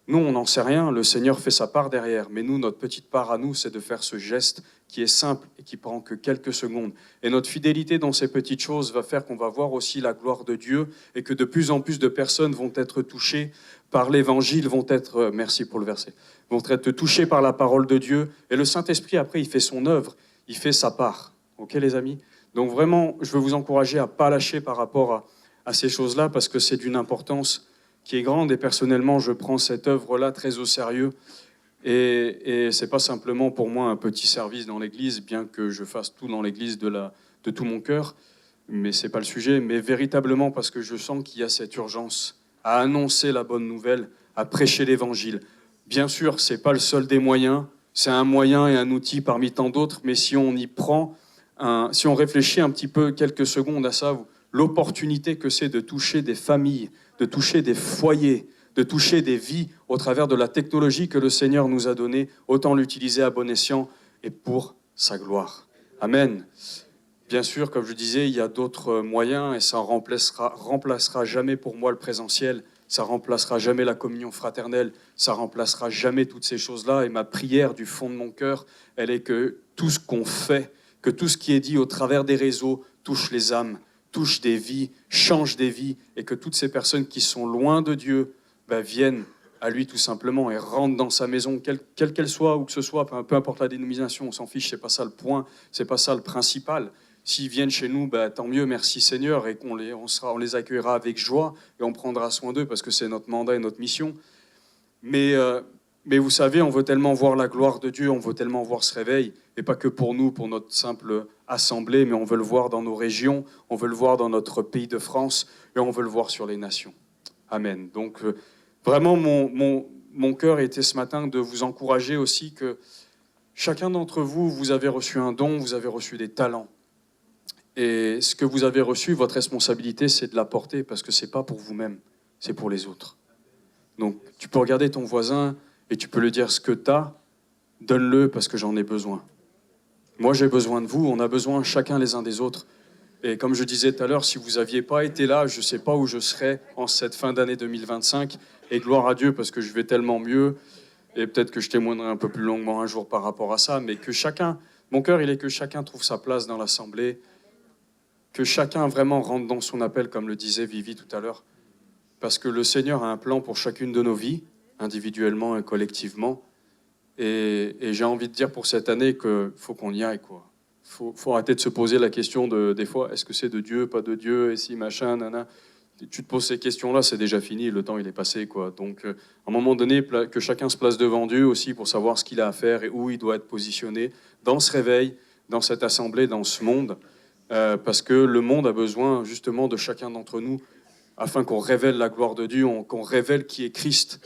nous, on n'en sait rien, le Seigneur fait sa part derrière. Mais nous, notre petite part à nous, c'est de faire ce geste qui est simple et qui prend que quelques secondes. Et notre fidélité dans ces petites choses va faire qu'on va voir aussi la gloire de Dieu et que de plus en plus de personnes vont être touchées par l'Évangile, vont être, merci pour le verset, vont être touchées par la parole de Dieu. Et le Saint-Esprit, après, il fait son œuvre, il fait sa part. Ok, les amis ? Donc vraiment, je veux vous encourager à ne pas lâcher par rapport à ces choses-là, parce que c'est d'une importance qui est grande, et personnellement, je prends cette œuvre-là très au sérieux. Et ce n'est pas simplement pour moi un petit service dans l'Église, bien que je fasse tout dans l'Église de tout mon cœur, mais ce n'est pas le sujet, mais véritablement parce que je sens qu'il y a cette urgence à annoncer la bonne nouvelle, à prêcher l'Évangile. Bien sûr, ce n'est pas le seul des moyens, c'est un moyen et un outil parmi tant d'autres, mais si on y prend, si on réfléchit un petit peu quelques secondes à ça, l'opportunité que c'est de toucher des familles, de toucher des foyers, de toucher des vies au travers de la technologie que le Seigneur nous a donnée, autant l'utiliser à bon escient et pour sa gloire. Amen. Bien sûr, comme je disais, il y a d'autres moyens et ça remplacera jamais pour moi le présentiel, ça remplacera jamais la communion fraternelle, ça remplacera jamais toutes ces choses-là. Et ma prière du fond de mon cœur, elle est que tout ce qu'on fait, que tout ce qui est dit au travers des réseaux touche les âmes, touche des vies, change des vies, et que toutes ces personnes qui sont loin de Dieu viennent à lui tout simplement et rentrent dans sa maison, quelle qu'elle soit, ou que ce soit, peu importe la dénomination, on s'en fiche, c'est pas ça le point, c'est pas ça le principal. S'ils viennent chez nous, tant mieux, merci Seigneur, et on les accueillera avec joie, et on prendra soin d'eux, parce que c'est notre mandat et notre mission. Mais vous savez, on veut tellement voir la gloire de Dieu, on veut tellement voir ce réveil, et pas que pour nous, pour notre simple assemblée, mais on veut le voir dans nos régions, on veut le voir dans notre pays de France, et on veut le voir sur les nations. Amen. Donc, vraiment, mon cœur était ce matin de vous encourager aussi que chacun d'entre vous, vous avez reçu un don, vous avez reçu des talents. Et ce que vous avez reçu, votre responsabilité, c'est de l'apporter, parce que c'est pas pour vous-même, c'est pour les autres. Donc, tu peux regarder ton voisin et tu peux lui dire ce que tu as, donne-le parce que j'en ai besoin. Moi, j'ai besoin de vous, on a besoin chacun les uns des autres. Et comme je disais tout à l'heure, si vous n'aviez pas été là, je ne sais pas où je serais en cette fin d'année 2025. Et gloire à Dieu parce que je vais tellement mieux. Et peut-être que je témoignerai un peu plus longuement un jour par rapport à ça. Mais que chacun, mon cœur, il est que chacun trouve sa place dans l'assemblée. Que chacun vraiment rentre dans son appel, comme le disait Vivi tout à l'heure. Parce que le Seigneur a un plan pour chacune de nos vies, individuellement et collectivement. Et j'ai envie de dire pour cette année qu'il faut qu'on y aille, quoi. Faut arrêter de se poser la question des fois, est-ce que c'est de Dieu, pas de Dieu, et si, machin, nana. Tu te poses ces questions-là, c'est déjà fini, le temps il est passé, quoi. Donc, à un moment donné, que chacun se place devant Dieu aussi pour savoir ce qu'il a à faire et où il doit être positionné dans ce réveil, dans cette assemblée, dans ce monde, parce que le monde a besoin justement de chacun d'entre nous, afin qu'on révèle la gloire de Dieu, qu'on révèle qui est Christ,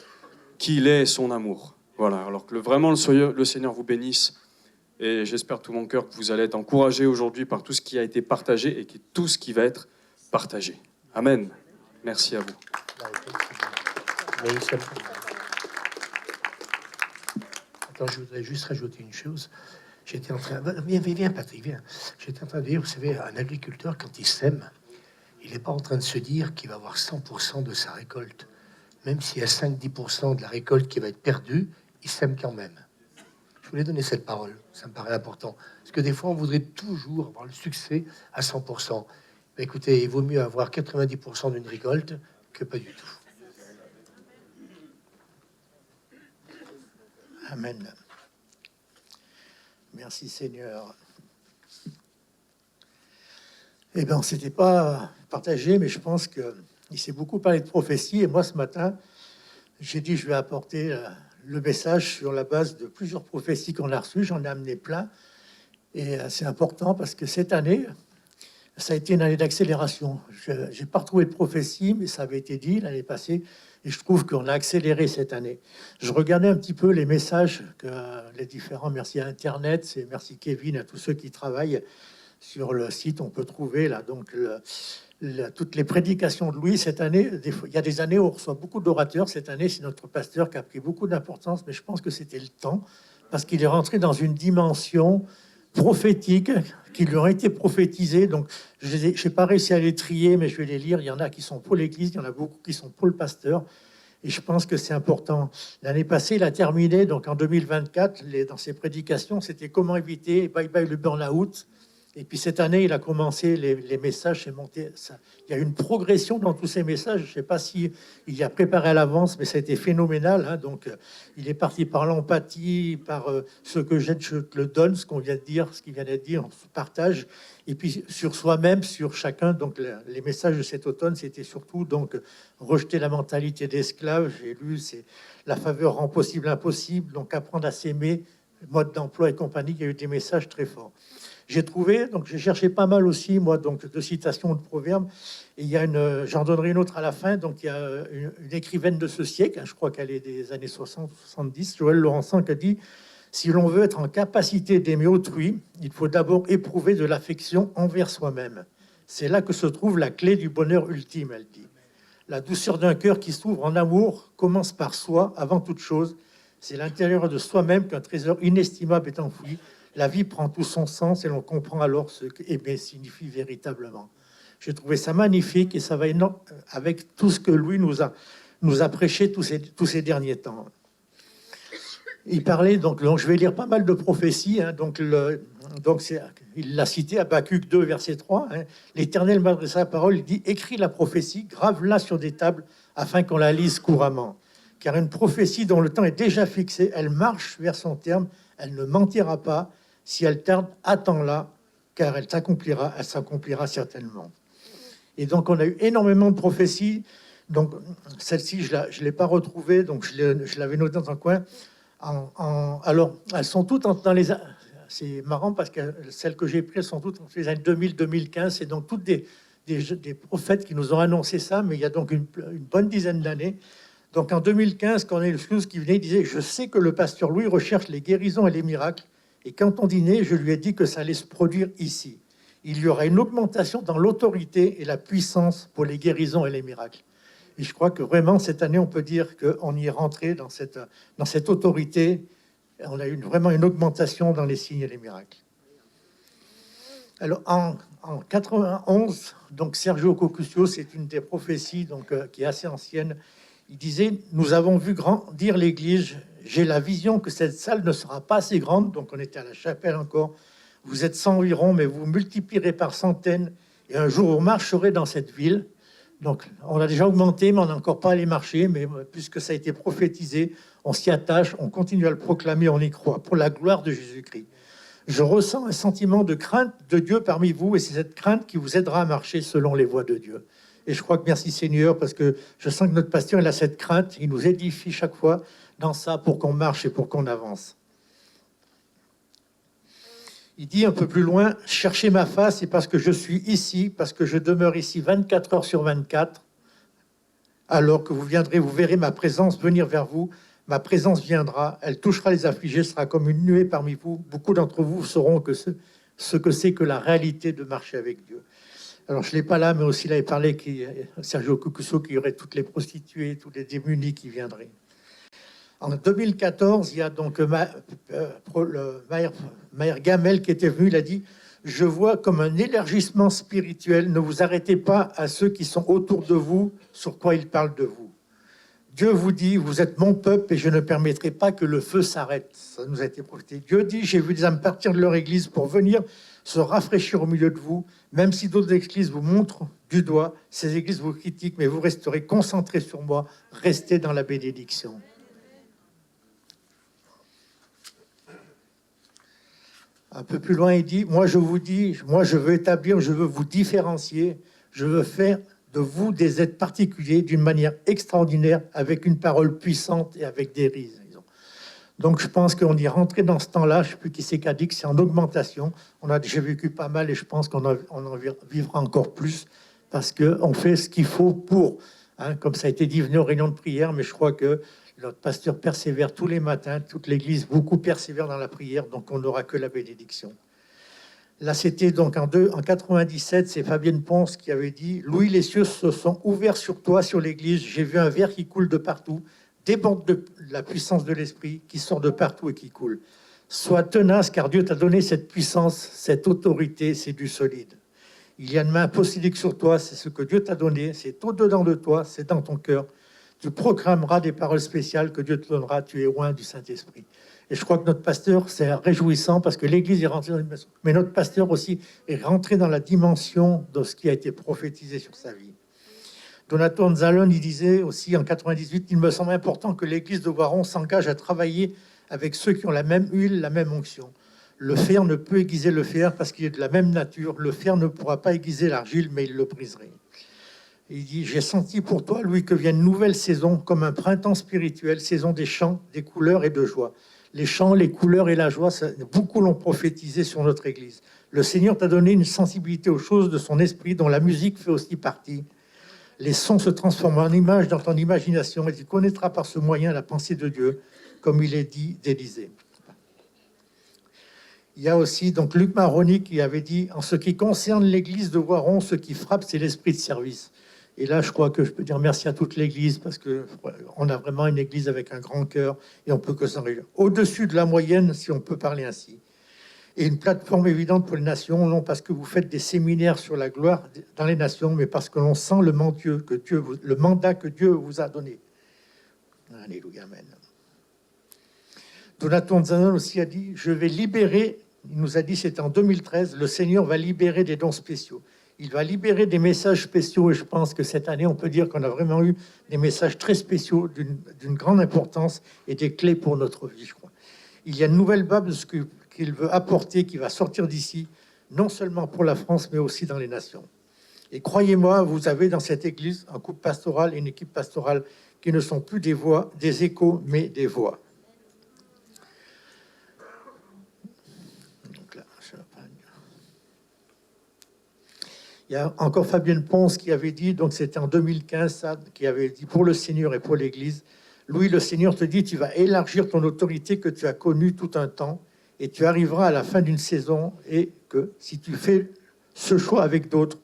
qui il est et son amour. Voilà, alors que vraiment le Seigneur vous bénisse. Et j'espère de tout mon cœur que vous allez être encouragés aujourd'hui par tout ce qui a été partagé et tout ce qui va être partagé. Amen. Merci à vous. Attends, je voudrais juste rajouter une chose. J'étais en train... Viens, Patrick, viens. J'étais en train de dire, vous savez, un agriculteur, quand il sème, il n'est pas en train de se dire qu'il va avoir 100% de sa récolte. Même s'il y a 5-10% de la récolte qui va être perdue, il sème quand même. Je voulais donner cette parole, ça me paraît important. Parce que des fois, on voudrait toujours avoir le succès à 100%. Mais écoutez, il vaut mieux avoir 90% d'une récolte que pas du tout. Amen. Merci Seigneur. Eh bien, on ne s'était pas partagé, mais je pense qu'il s'est beaucoup parlé de prophétie. Et moi, ce matin, j'ai dit, je vais apporter le message sur la base de plusieurs prophéties qu'on a reçues. J'en ai amené plein. Et c'est important parce que cette année, ça a été une année d'accélération. Je n'ai pas retrouvé de prophétie, mais ça avait été dit l'année passée. Et je trouve qu'on a accéléré cette année. Je regardais un petit peu les messages que les différents, merci à Internet, merci Kevin, à tous ceux qui travaillent sur le site, on peut trouver là donc toutes les prédications de Louis cette année. Il y a des années où on reçoit beaucoup d'orateurs. Cette année, c'est notre pasteur qui a pris beaucoup d'importance, mais je pense que c'était le temps parce qu'il est rentré dans une dimension prophétique qui lui ont été prophétisées. Donc, je n'ai pas réussi à les trier, mais je vais les lire. Il y en a qui sont pour l'Église, il y en a beaucoup qui sont pour le pasteur. Et je pense que c'est important. L'année passée, il a terminé, donc en 2024, dans ses prédications, c'était comment éviter bye bye le burn-out. Et puis cette année, il a commencé les messages, c'est monté. Il y a une progression dans tous ces messages. Je ne sais pas si il y a préparé à l'avance, mais ça a été phénoménal. Hein. Donc, il est parti par l'empathie, par ce que je te le donne, ce qu'on vient de dire, ce qu'il vient d'être dit, on partage. Et puis sur soi-même, sur chacun. Donc, les messages de cet automne, c'était surtout donc rejeter la mentalité d'esclave. J'ai lu, c'est la faveur rend possible l'impossible. Donc, apprendre à s'aimer, mode d'emploi et compagnie. Il y a eu des messages très forts. J'ai trouvé, donc j'ai cherché pas mal aussi, moi, donc de citations de proverbes. Et il y a j'en donnerai une autre à la fin. Donc il y a une écrivaine de ce siècle, hein, je crois qu'elle est des années 60-70, Joëlle Laurençon, qui a dit « Si l'on veut être en capacité d'aimer autrui, il faut d'abord éprouver de l'affection envers soi-même. C'est là que se trouve la clé du bonheur ultime, elle dit. La douceur d'un cœur qui s'ouvre en amour commence par soi, avant toute chose. C'est l'intérieur de soi-même qu'un trésor inestimable est enfoui. La vie prend tout son sens et l'on comprend alors ce qu'aimer signifie véritablement. » J'ai trouvé ça magnifique et ça va énorme avec tout ce que Louis nous a prêché tous ces derniers temps. Il parlait, donc je vais lire pas mal de prophéties. Hein, il l'a cité, Habakkuk 2, verset 3. Hein, L'Éternel m'adressa la parole, il dit « Écris la prophétie, grave-la sur des tables afin qu'on la lise couramment. Car une prophétie dont le temps est déjà fixé, elle marche vers son terme, elle ne mentira pas. Si elle tarde, attends-la, car elle s'accomplira certainement. » Et donc, on a eu énormément de prophéties. Donc, celle-ci, je ne l'ai pas retrouvée, donc je l'avais notée dans un coin. Alors, elles sont toutes dans les... C'est marrant parce que celles que j'ai prises, elles sont toutes entre les années 2000-2015. C'est donc toutes des prophètes qui nous ont annoncé ça, mais il y a donc une bonne dizaine d'années. Donc, en 2015, quand Cornelius Cruz qui venait, il disait « Je sais que le pasteur Louis recherche les guérisons et les miracles. Et quand on dînait, je lui ai dit que ça allait se produire ici. Il y aura une augmentation dans l'autorité et la puissance pour les guérisons et les miracles. » Et je crois que vraiment, cette année, on peut dire qu'on y est rentré dans cette autorité. On a eu vraiment une augmentation dans les signes et les miracles. Alors, en 91, donc Sergio Cocucio, c'est une des prophéties qui est assez ancienne. Il disait « Nous avons vu grandir l'Église. J'ai la vision que cette salle ne sera pas assez grande. » Donc, on était à la chapelle encore. « Vous êtes 100 environ, mais vous multiplierez par centaines. Et un jour, vous marcherez dans cette ville. » Donc, on a déjà augmenté, mais on n'a encore pas allé marcher. Mais puisque ça a été prophétisé, on s'y attache, on continue à le proclamer, on y croit, pour la gloire de Jésus-Christ. Je ressens un sentiment de crainte de Dieu parmi vous, et c'est cette crainte qui vous aidera à marcher selon les voies de Dieu. Et je crois que merci Seigneur, parce que je sens que notre pasteur, il a cette crainte, il nous édifie chaque fois dans ça pour qu'on marche et pour qu'on avance. Il dit un peu plus loin, « Cherchez ma face, et parce que je suis ici, parce que je demeure ici 24 heures sur 24, alors que vous viendrez, vous verrez ma présence venir vers vous. Ma présence viendra, elle touchera les affligés, sera comme une nuée parmi vous. Beaucoup d'entre vous sauront que ce que c'est que la réalité de marcher avec Dieu. » Alors, je ne l'ai pas là, mais aussi, il avait parlé, Sergio Cocucio, qu'il y aurait toutes les prostituées, tous les démunis qui viendraient. En 2014, il y a donc le Maire Gamel qui était venu, il a dit « Je vois comme un élargissement spirituel, ne vous arrêtez pas à ceux qui sont autour de vous, sur quoi ils parlent de vous. Dieu vous dit, vous êtes mon peuple et je ne permettrai pas que le feu s'arrête. » Ça nous a été profité. Dieu dit, j'ai vu des âmes partir de leur église pour venir se rafraîchir au milieu de vous, même si d'autres églises vous montrent du doigt, ces églises vous critiquent, mais vous resterez concentrés sur moi, restez dans la bénédiction. Un peu plus loin, il dit, moi je vous dis, moi je veux établir, je veux vous différencier, je veux faire de vous des êtres particuliers d'une manière extraordinaire, avec une parole puissante et avec des rises. Donc je pense qu'on y est rentré dans ce temps-là, je ne sais plus qui c'est qui a dit que c'est en augmentation. On a déjà vécu pas mal et je pense qu'on en vivra encore plus parce qu'on fait ce qu'il faut pour, comme ça a été dit, venir aux réunions de prière, mais je crois que notre pasteur persévère tous les matins, toute l'église, beaucoup persévère dans la prière, donc on n'aura que la bénédiction. Là, c'était donc en 97, c'est Fabienne Ponce qui avait dit « Louis, les cieux se sont ouverts sur toi, sur l'église. J'ai vu un verre qui coule de partout, déborde de la puissance de l'esprit qui sort de partout et qui coule. Sois tenace, car Dieu t'a donné cette puissance, cette autorité, c'est du solide. Il y a une main apostolique sur toi, c'est ce que Dieu t'a donné, c'est au-dedans de toi, c'est dans ton cœur. Tu proclameras des paroles spéciales que Dieu te donnera, tu es loin du Saint-Esprit. » Et je crois que notre pasteur, c'est réjouissant parce que l'Église est rentrée dans une maison. Mais notre pasteur aussi est rentré dans la dimension de ce qui a été prophétisé sur sa vie. Donato Anzalone, il disait aussi en 98, « Il me semble important que l'Église de Voiron s'engage à travailler avec ceux qui ont la même huile, la même onction. Le fer ne peut aiguiser le fer parce qu'il est de la même nature. Le fer ne pourra pas aiguiser l'argile, mais il le briserait. » Il dit, « J'ai senti pour toi, Louis, que vient une nouvelle saison, comme un printemps spirituel, saison des chants, des couleurs et de joie. » Les chants, les couleurs et la joie, beaucoup l'ont prophétisé sur notre Église. Le Seigneur t'a donné une sensibilité aux choses de son esprit, dont la musique fait aussi partie. Les sons se transforment en images dans ton imagination et tu connaîtras par ce moyen la pensée de Dieu, comme il est dit d'Élisée. Il y a aussi donc Luc Maroni qui avait dit « En ce qui concerne l'Église de Voiron, ce qui frappe, c'est l'esprit de service. » Et là, je crois que je peux dire merci à toute l'Église parce qu'on a vraiment une Église avec un grand cœur et on peut que s'en réjouir. Au-dessus de la moyenne, si on peut parler ainsi. Et une plateforme évidente pour les nations, non parce que vous faites des séminaires sur la gloire dans les nations, mais parce que l'on sent le mandat que Dieu vous a donné. Alléluia, amen. Donato Anzalone aussi a dit, je vais libérer, il nous a dit, c'était en 2013, le Seigneur va libérer des dons spéciaux. Il va libérer des messages spéciaux et je pense que cette année, on peut dire qu'on a vraiment eu des messages très spéciaux d'une grande importance et des clés pour notre vie, je crois. Il y a une nouvelle Bible de ce qu'il veut apporter, qui va sortir d'ici, non seulement pour la France, mais aussi dans les nations. Et croyez-moi, vous avez dans cette église un couple pastoral et une équipe pastorale qui ne sont plus des voix, des échos, mais des voix. Donc là, il y a encore Fabienne Ponce qui avait dit, donc c'était en 2015, ça, qui avait dit pour le Seigneur et pour l'Église, Louis, le Seigneur te dit, tu vas élargir ton autorité que tu as connue tout un temps, et tu arriveras à la fin d'une saison, et que si tu fais ce choix avec d'autres,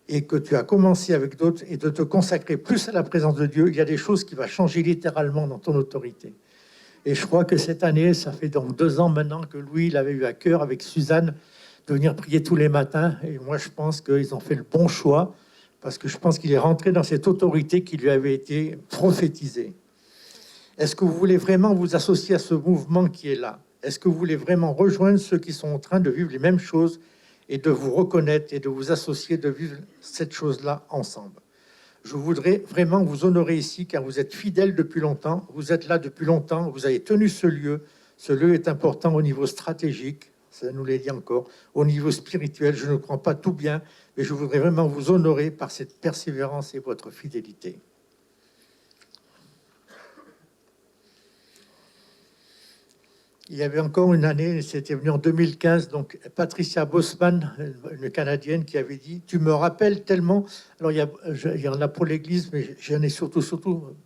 et que tu as commencé avec d'autres, et de te consacrer plus à la présence de Dieu, il y a des choses qui vont changer littéralement dans ton autorité. Et je crois que cette année, ça fait donc 2 ans maintenant que Louis l'avait eu à cœur avec Suzanne, de venir prier tous les matins. Et moi, je pense qu'ils ont fait le bon choix, parce que je pense qu'il est rentré dans cette autorité qui lui avait été prophétisée. Est-ce que vous voulez vraiment vous associer à ce mouvement qui est là? Est-ce que vous voulez vraiment rejoindre ceux qui sont en train de vivre les mêmes choses et de vous reconnaître et de vous associer, de vivre cette chose-là ensemble? Je voudrais vraiment vous honorer ici, car vous êtes fidèles depuis longtemps, vous êtes là depuis longtemps, vous avez tenu ce lieu. Ce lieu est important au niveau stratégique, ça nous l'a dit encore, au niveau spirituel, je ne crois pas tout bien, mais je voudrais vraiment vous honorer par cette persévérance et votre fidélité. Il y avait encore une année, c'était venu en 2015, donc Patricia Bosman, une Canadienne, qui avait dit « Tu me rappelles tellement... » Alors, il y en a pour l'Église, mais j'en ai surtout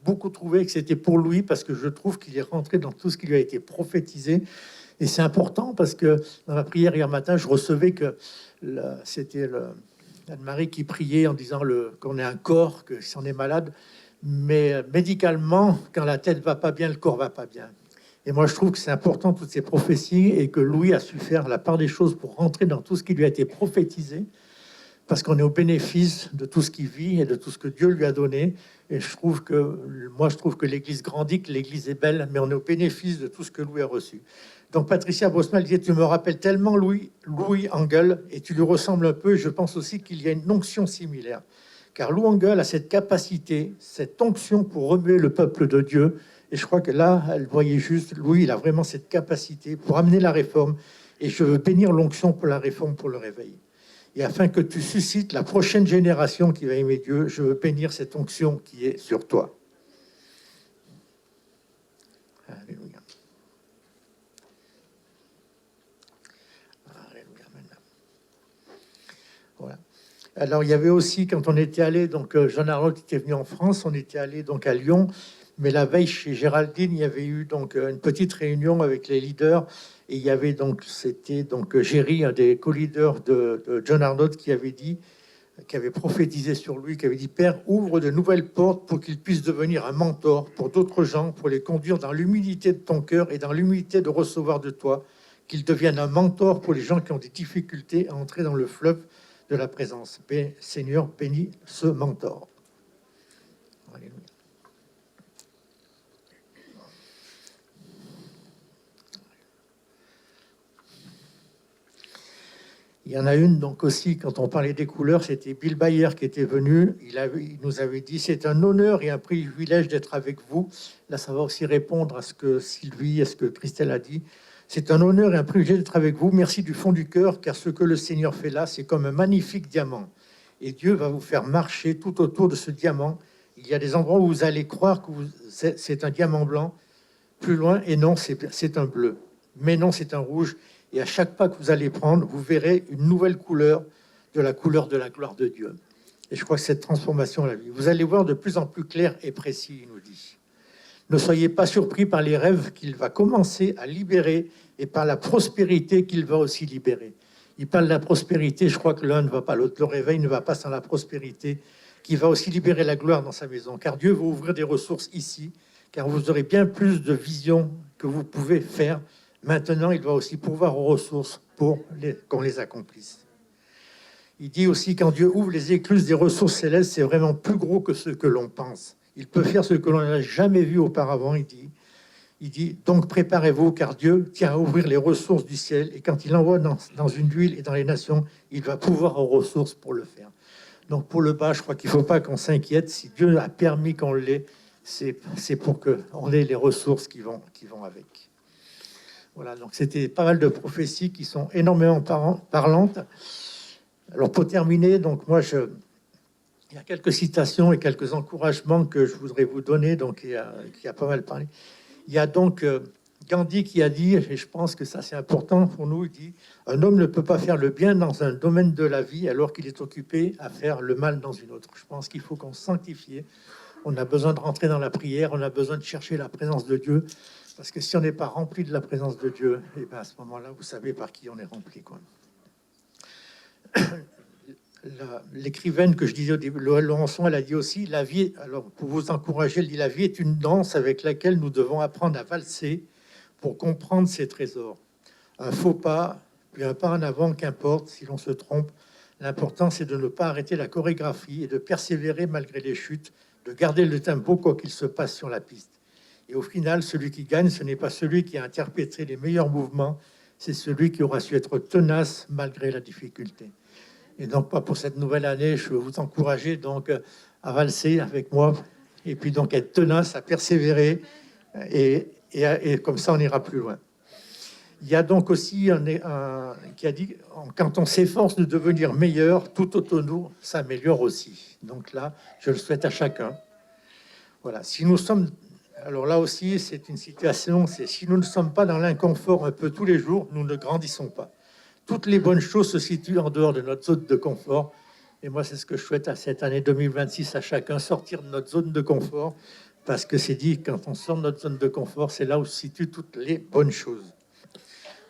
beaucoup trouvé que c'était pour lui, parce que je trouve qu'il est rentré dans tout ce qui lui a été prophétisé. Et c'est important, parce que dans ma prière hier matin, je recevais que c'était Anne-Marie qui priait en disant qu'on est un corps, que si on est malade, mais médicalement, quand la tête va pas bien, le corps va pas bien. Et moi, je trouve que c'est important, toutes ces prophéties, et que Louis a su faire la part des choses pour rentrer dans tout ce qui lui a été prophétisé, parce qu'on est au bénéfice de tout ce qu'il vit et de tout ce que Dieu lui a donné. Et je trouve que l'Église grandit, que l'Église est belle, mais on est au bénéfice de tout ce que Louis a reçu. Donc, Patricia Bosman disait, tu me rappelles tellement Louis Engel, et tu lui ressembles un peu. Je pense aussi qu'il y a une onction similaire, car Louis Engel a cette capacité, cette onction pour remuer le peuple de Dieu. Et je crois que là, elle voyait juste, Louis, il a vraiment cette capacité pour amener la réforme. Et je veux bénir l'onction pour la réforme, pour le réveil. Et afin que tu suscites la prochaine génération qui va aimer Dieu, je veux bénir cette onction qui est sur toi. Alléluia. Alléluia. Voilà. Alors, il y avait aussi, quand on était allé, donc Jean Harold était venu en France, on était allé donc à Lyon. Mais la veille, chez Géraldine, il y avait eu donc une petite réunion avec les leaders. Et il y avait donc, c'était donc Géry, un des co-leaders de John Arnott, qui avait dit, qui avait prophétisé sur lui, qui avait dit, Père, ouvre de nouvelles portes pour qu'il puisse devenir un mentor pour d'autres gens, pour les conduire dans l'humilité de ton cœur et dans l'humilité de recevoir de toi, qu'il devienne un mentor pour les gens qui ont des difficultés à entrer dans le fleuve de la présence. Seigneur, bénis ce mentor. Alléluia. Il y en a une, donc aussi, quand on parlait des couleurs, c'était Bill Bayer qui était venu. Il nous avait dit, c'est un honneur et un privilège d'être avec vous. Là, ça va aussi répondre à ce que Sylvie, à ce que Christelle a dit. C'est un honneur et un privilège d'être avec vous. Merci du fond du cœur, car ce que le Seigneur fait là, c'est comme un magnifique diamant. Et Dieu va vous faire marcher tout autour de ce diamant. Il y a des endroits où vous allez croire que c'est un diamant blanc. Plus loin, et non, c'est un bleu. Mais non, c'est un rouge. Et à chaque pas que vous allez prendre, vous verrez une nouvelle couleur de la gloire de Dieu. Et je crois que cette transformation, la vie, vous allez voir de plus en plus clair et précis, il nous dit. Ne soyez pas surpris par les rêves qu'il va commencer à libérer et par la prospérité qu'il va aussi libérer. Il parle de la prospérité, je crois que l'un ne va pas l'autre. Le réveil ne va pas sans la prospérité, qui va aussi libérer la gloire dans sa maison. Car Dieu va ouvrir des ressources ici, car vous aurez bien plus de visions que vous pouvez faire. Maintenant, il va aussi pourvoir aux ressources pour qu'on les accomplisse. Il dit aussi, quand Dieu ouvre les écluses des ressources célestes, c'est vraiment plus gros que ce que l'on pense. Il peut faire ce que l'on n'a jamais vu auparavant, il dit, donc préparez-vous, car Dieu tient à ouvrir les ressources du ciel, et quand il envoie dans une huile et dans les nations, il va pouvoir aux ressources pour le faire. Donc pour le bas, je crois qu'il ne faut pas qu'on s'inquiète. Si Dieu a permis qu'on l'ait, c'est pour qu'on ait les ressources qui vont avec. Voilà, donc c'était pas mal de prophéties qui sont énormément parlantes. Alors pour terminer, donc moi Il y a quelques citations et quelques encouragements que je voudrais vous donner, donc qui a pas mal parlé. Il y a donc Gandhi qui a dit, et je pense que ça c'est important pour nous, il dit « Un homme ne peut pas faire le bien dans un domaine de la vie alors qu'il est occupé à faire le mal dans une autre. » Je pense qu'il faut qu'on se sanctifie. On a besoin de rentrer dans la prière, on a besoin de chercher la présence de Dieu, parce que si on n'est pas rempli de la présence de Dieu, et ben à ce moment-là, vous savez par qui on est rempli, quoi. L'écrivaine que je disais au début, Laurençon, elle a dit aussi, la vie, alors pour vous encourager, elle dit, la vie est une danse avec laquelle nous devons apprendre à valser pour comprendre ses trésors. Un faux pas, puis un pas en avant, qu'importe si l'on se trompe. L'important, c'est de ne pas arrêter la chorégraphie et de persévérer malgré les chutes, de garder le tempo quoi qu'il se passe sur la piste. Et au final, celui qui gagne, ce n'est pas celui qui a interprété les meilleurs mouvements, c'est celui qui aura su être tenace malgré la difficulté. Et donc, pour cette nouvelle année, je veux vous encourager donc à valser avec moi, et puis donc être tenace, à persévérer, et comme ça, on ira plus loin. Il y a donc aussi un qui a dit, quand on s'efforce de devenir meilleur, tout autour de nous s'améliore aussi. Donc là, je le souhaite à chacun. Voilà. Si nous sommes, alors là aussi, c'est une citation, c'est si nous ne sommes pas dans l'inconfort un peu tous les jours, nous ne grandissons pas. Toutes les bonnes choses se situent en dehors de notre zone de confort. Et moi, c'est ce que je souhaite à cette année 2026 à chacun, sortir de notre zone de confort, parce que c'est dit, quand on sort de notre zone de confort, c'est là où se situent toutes les bonnes choses.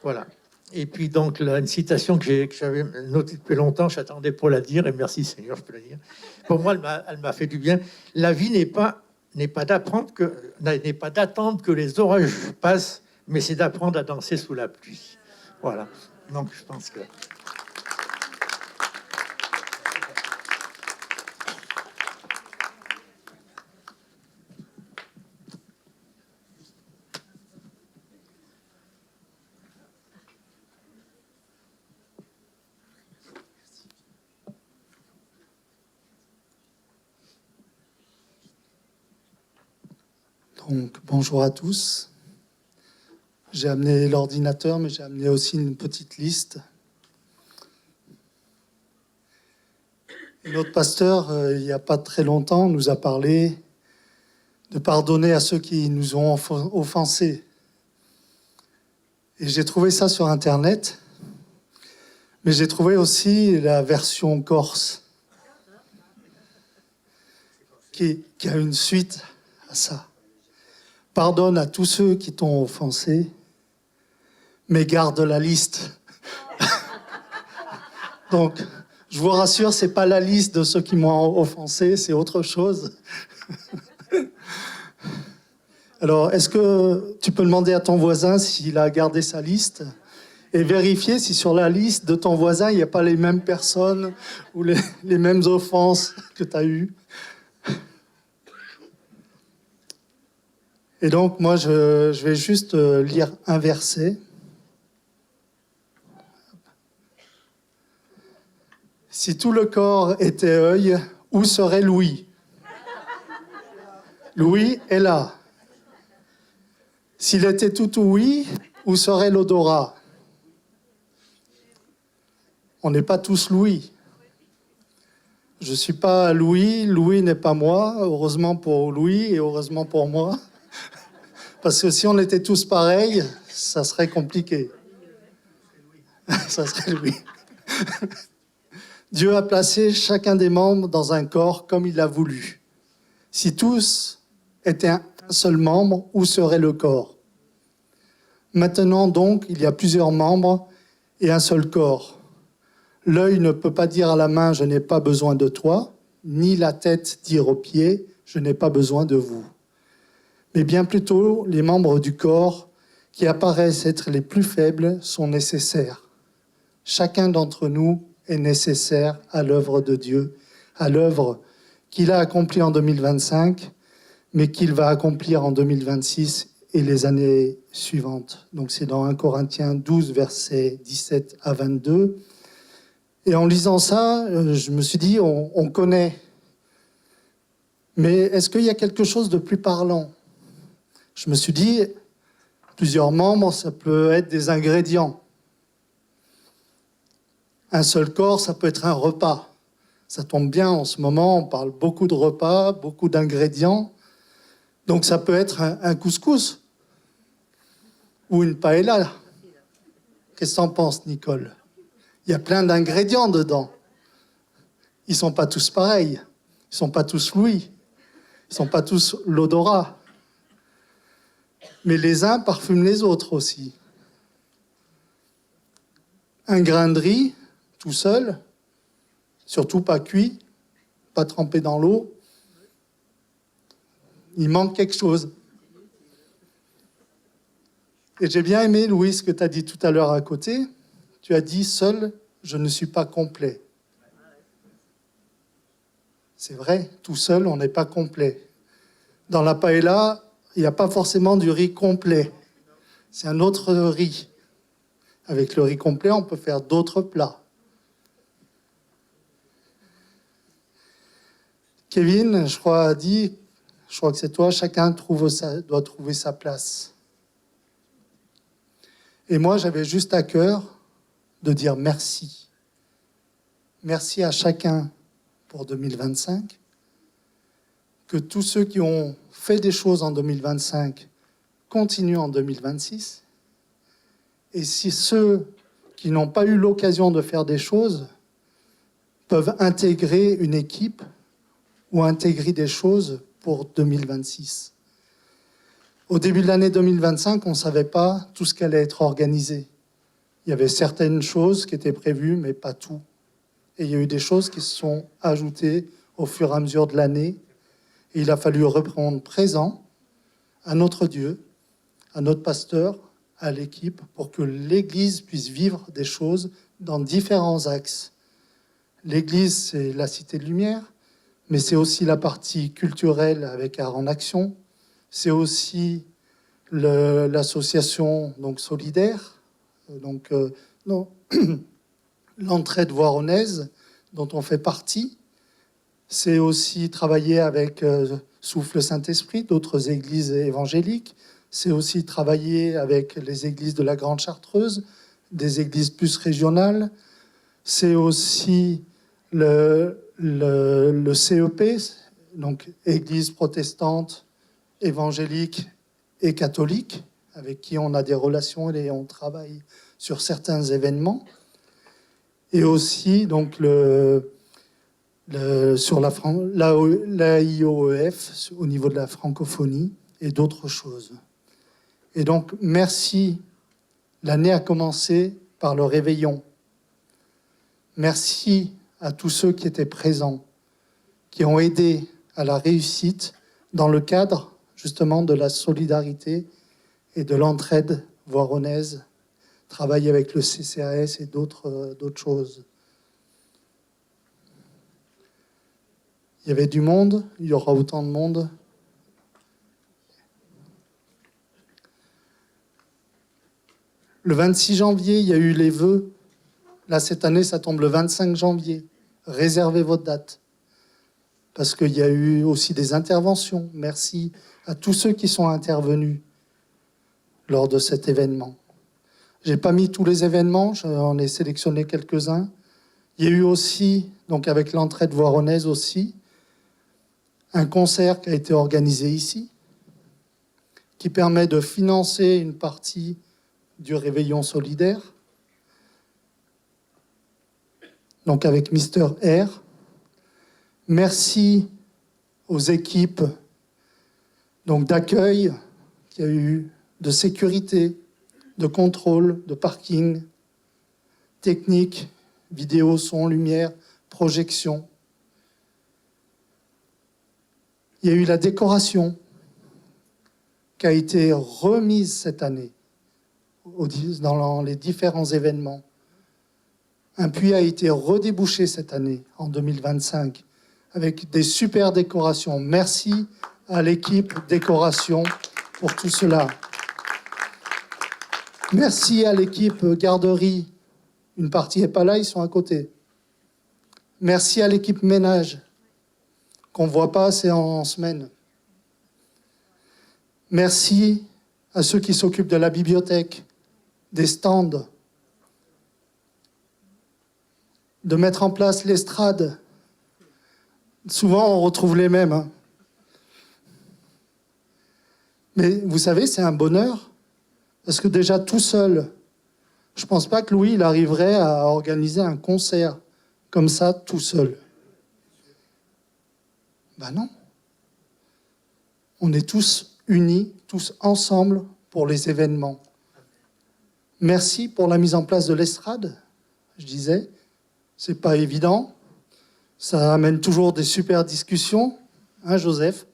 Voilà. Et puis donc, là, une citation que j'avais notée depuis longtemps, j'attendais pour la dire, et merci Seigneur, je peux la dire. Pour moi, elle m'a fait du bien. La vie n'est pas d'attendre que les orages passent, mais c'est d'apprendre à danser sous la pluie. Voilà. Donc, je pense que... Donc, bonjour à tous. J'ai amené l'ordinateur, mais j'ai amené aussi une petite liste. Et notre pasteur, il n'y a pas très longtemps, nous a parlé de pardonner à ceux qui nous ont offensés. Et j'ai trouvé ça sur Internet, mais j'ai trouvé aussi la version corse, qui a une suite à ça. Pardonne à tous ceux qui t'ont offensé, mais garde la liste. Donc, je vous rassure, c'est pas la liste de ceux qui m'ont offensé, c'est autre chose. Alors, est-ce que tu peux demander à ton voisin s'il a gardé sa liste et vérifier si sur la liste de ton voisin, il n'y a pas les mêmes personnes ou les mêmes offenses que tu as eues? Et donc, moi, je vais juste lire un verset. Si tout le corps était œil, où serait l'ouïe? L'ouïe est là. S'il était tout ouïe, où serait l'odorat? On n'est pas tous l'ouïe. Je ne suis pas Louis, Louis n'est pas moi, heureusement pour Louis et heureusement pour moi. Parce que si on était tous pareils, ça serait compliqué. Ça serait Louis. Dieu a placé chacun des membres dans un corps comme il l'a voulu. Si tous étaient un seul membre, où serait le corps? Maintenant donc, il y a plusieurs membres et un seul corps. L'œil ne peut pas dire à la main « je n'ai pas besoin de toi », ni la tête dire aux pieds « je n'ai pas besoin de vous ». Mais bien plutôt, les membres du corps qui apparaissent être les plus faibles sont nécessaires. Chacun d'entre nous est nécessaire à l'œuvre de Dieu, à l'œuvre qu'il a accomplie en 2025, mais qu'il va accomplir en 2026 et les années suivantes. Donc c'est dans 1 Corinthiens 12, versets 17 à 22. Et en lisant ça, je me suis dit, on connaît. Mais est-ce qu'il y a quelque chose de plus parlant? Je me suis dit, plusieurs membres, ça peut être des ingrédients. Un seul corps, ça peut être un repas. Ça tombe bien en ce moment, on parle beaucoup de repas, beaucoup d'ingrédients. Donc ça peut être un couscous ou une paella. Qu'est-ce que t'en penses, Nicole? Il y a plein d'ingrédients dedans. Ils ne sont pas tous pareils. Ils ne sont pas tous Louis. Ils ne sont pas tous l'odorat. Mais les uns parfument les autres aussi. Un grain de riz, tout seul, surtout pas cuit, pas trempé dans l'eau, il manque quelque chose. Et j'ai bien aimé, Louis, ce que tu as dit tout à l'heure à côté. Tu as dit, seul, je ne suis pas complet. C'est vrai, tout seul, on n'est pas complet. Dans la paella, il n'y a pas forcément du riz complet. C'est un autre riz. Avec le riz complet, on peut faire d'autres plats. Kevin, je crois, a dit, je crois que c'est toi, chacun doit trouver sa place. Et moi, j'avais juste à cœur de dire merci. Merci à chacun pour 2025. Que tous ceux qui ont fait des choses en 2025 continuent en 2026. Et si ceux qui n'ont pas eu l'occasion de faire des choses peuvent intégrer une équipe ou intégrer des choses pour 2026. Au début de l'année 2025, on ne savait pas tout ce qui allait être organisé. Il y avait certaines choses qui étaient prévues, mais pas tout. Et il y a eu des choses qui se sont ajoutées au fur et à mesure de l'année. Et il a fallu reprendre présent à notre Dieu, à notre pasteur, à l'équipe, pour que l'Église puisse vivre des choses dans différents axes. L'Église, c'est la Cité de Lumière, mais c'est aussi la partie culturelle avec Art en Action. C'est aussi l'association donc solidaire, donc l'entraide voironnaise dont on fait partie. C'est aussi travailler avec Souffle Saint-Esprit, d'autres églises évangéliques. C'est aussi travailler avec les églises de la Grande Chartreuse, des églises plus régionales. C'est aussi le CEP, donc Église protestante, évangélique et catholique, avec qui on a des relations et on travaille sur certains événements. Et aussi donc sur l'AIOEF au niveau de la francophonie et d'autres choses. Et donc, merci. L'année a commencé par le réveillon. Merci à tous ceux qui étaient présents, qui ont aidé à la réussite dans le cadre, justement, de la solidarité et de l'entraide voironnaise, travailler avec le CCAS et d'autres choses. Il y avait du monde, il y aura autant de monde. Le 26 janvier, il y a eu les vœux. Là, cette année, ça tombe le 25 janvier. Réservez votre date. Parce qu'il y a eu aussi des interventions. Merci à tous ceux qui sont intervenus lors de cet événement. Je n'ai pas mis tous les événements, j'en ai sélectionné quelques-uns. Il y a eu aussi, donc avec l'entraide voironnaise aussi, un concert qui a été organisé ici, qui permet de financer une partie du réveillon solidaire, donc avec Mister R. Merci aux équipes donc d'accueil qu'il y a eu, de sécurité, de contrôle, de parking, technique, vidéo, son, lumière, projection. Il y a eu la décoration qui a été remise cette année dans les différents événements. Un puits a été redébouché cette année, en 2025, avec des super décorations. Merci à l'équipe décoration pour tout cela. Merci à l'équipe garderie. Une partie n'est pas là, ils sont à côté. Merci à l'équipe ménage, qu'on ne voit pas assez en semaine. Merci à ceux qui s'occupent de la bibliothèque, des stands, de mettre en place l'estrade Souvent, on retrouve les mêmes. Hein. Mais vous savez, c'est un bonheur. Parce que déjà, tout seul, je ne pense pas que Louis il arriverait à organiser un concert comme ça, tout seul. Ben non. On est tous unis, tous ensemble pour les événements. Merci pour la mise en place de l'estrade, je disais. C'est pas évident. Ça amène toujours des super discussions, hein, Joseph?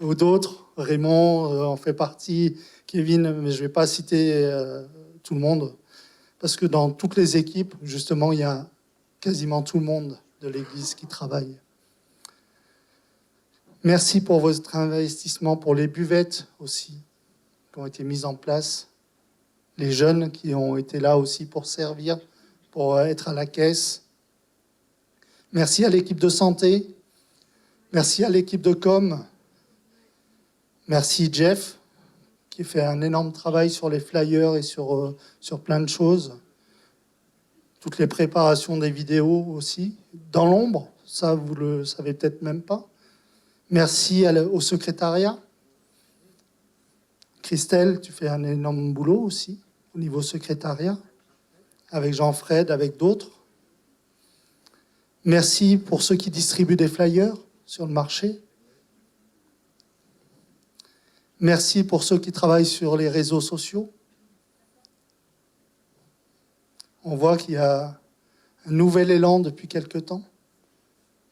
Ou d'autres. Raymond en fait partie, Kevin, mais je ne vais pas citer tout le monde. Parce que dans toutes les équipes, justement, il y a quasiment tout le monde de l'Église qui travaille. Merci pour votre investissement, pour les buvettes aussi, qui ont été mises en place. Les jeunes qui ont été là aussi pour servir, pour être à la caisse. Merci à l'équipe de santé. Merci à l'équipe de com. Merci Jeff, qui fait un énorme travail sur les flyers et sur plein de choses. Toutes les préparations des vidéos aussi. Dans l'ombre, ça vous le savez peut-être même pas. Merci au secrétariat. Christelle, tu fais un énorme boulot aussi au niveau secrétariat, avec Jean-Fred, avec d'autres. Merci pour ceux qui distribuent des flyers sur le marché. Merci pour ceux qui travaillent sur les réseaux sociaux. On voit qu'il y a un nouvel élan depuis quelque temps.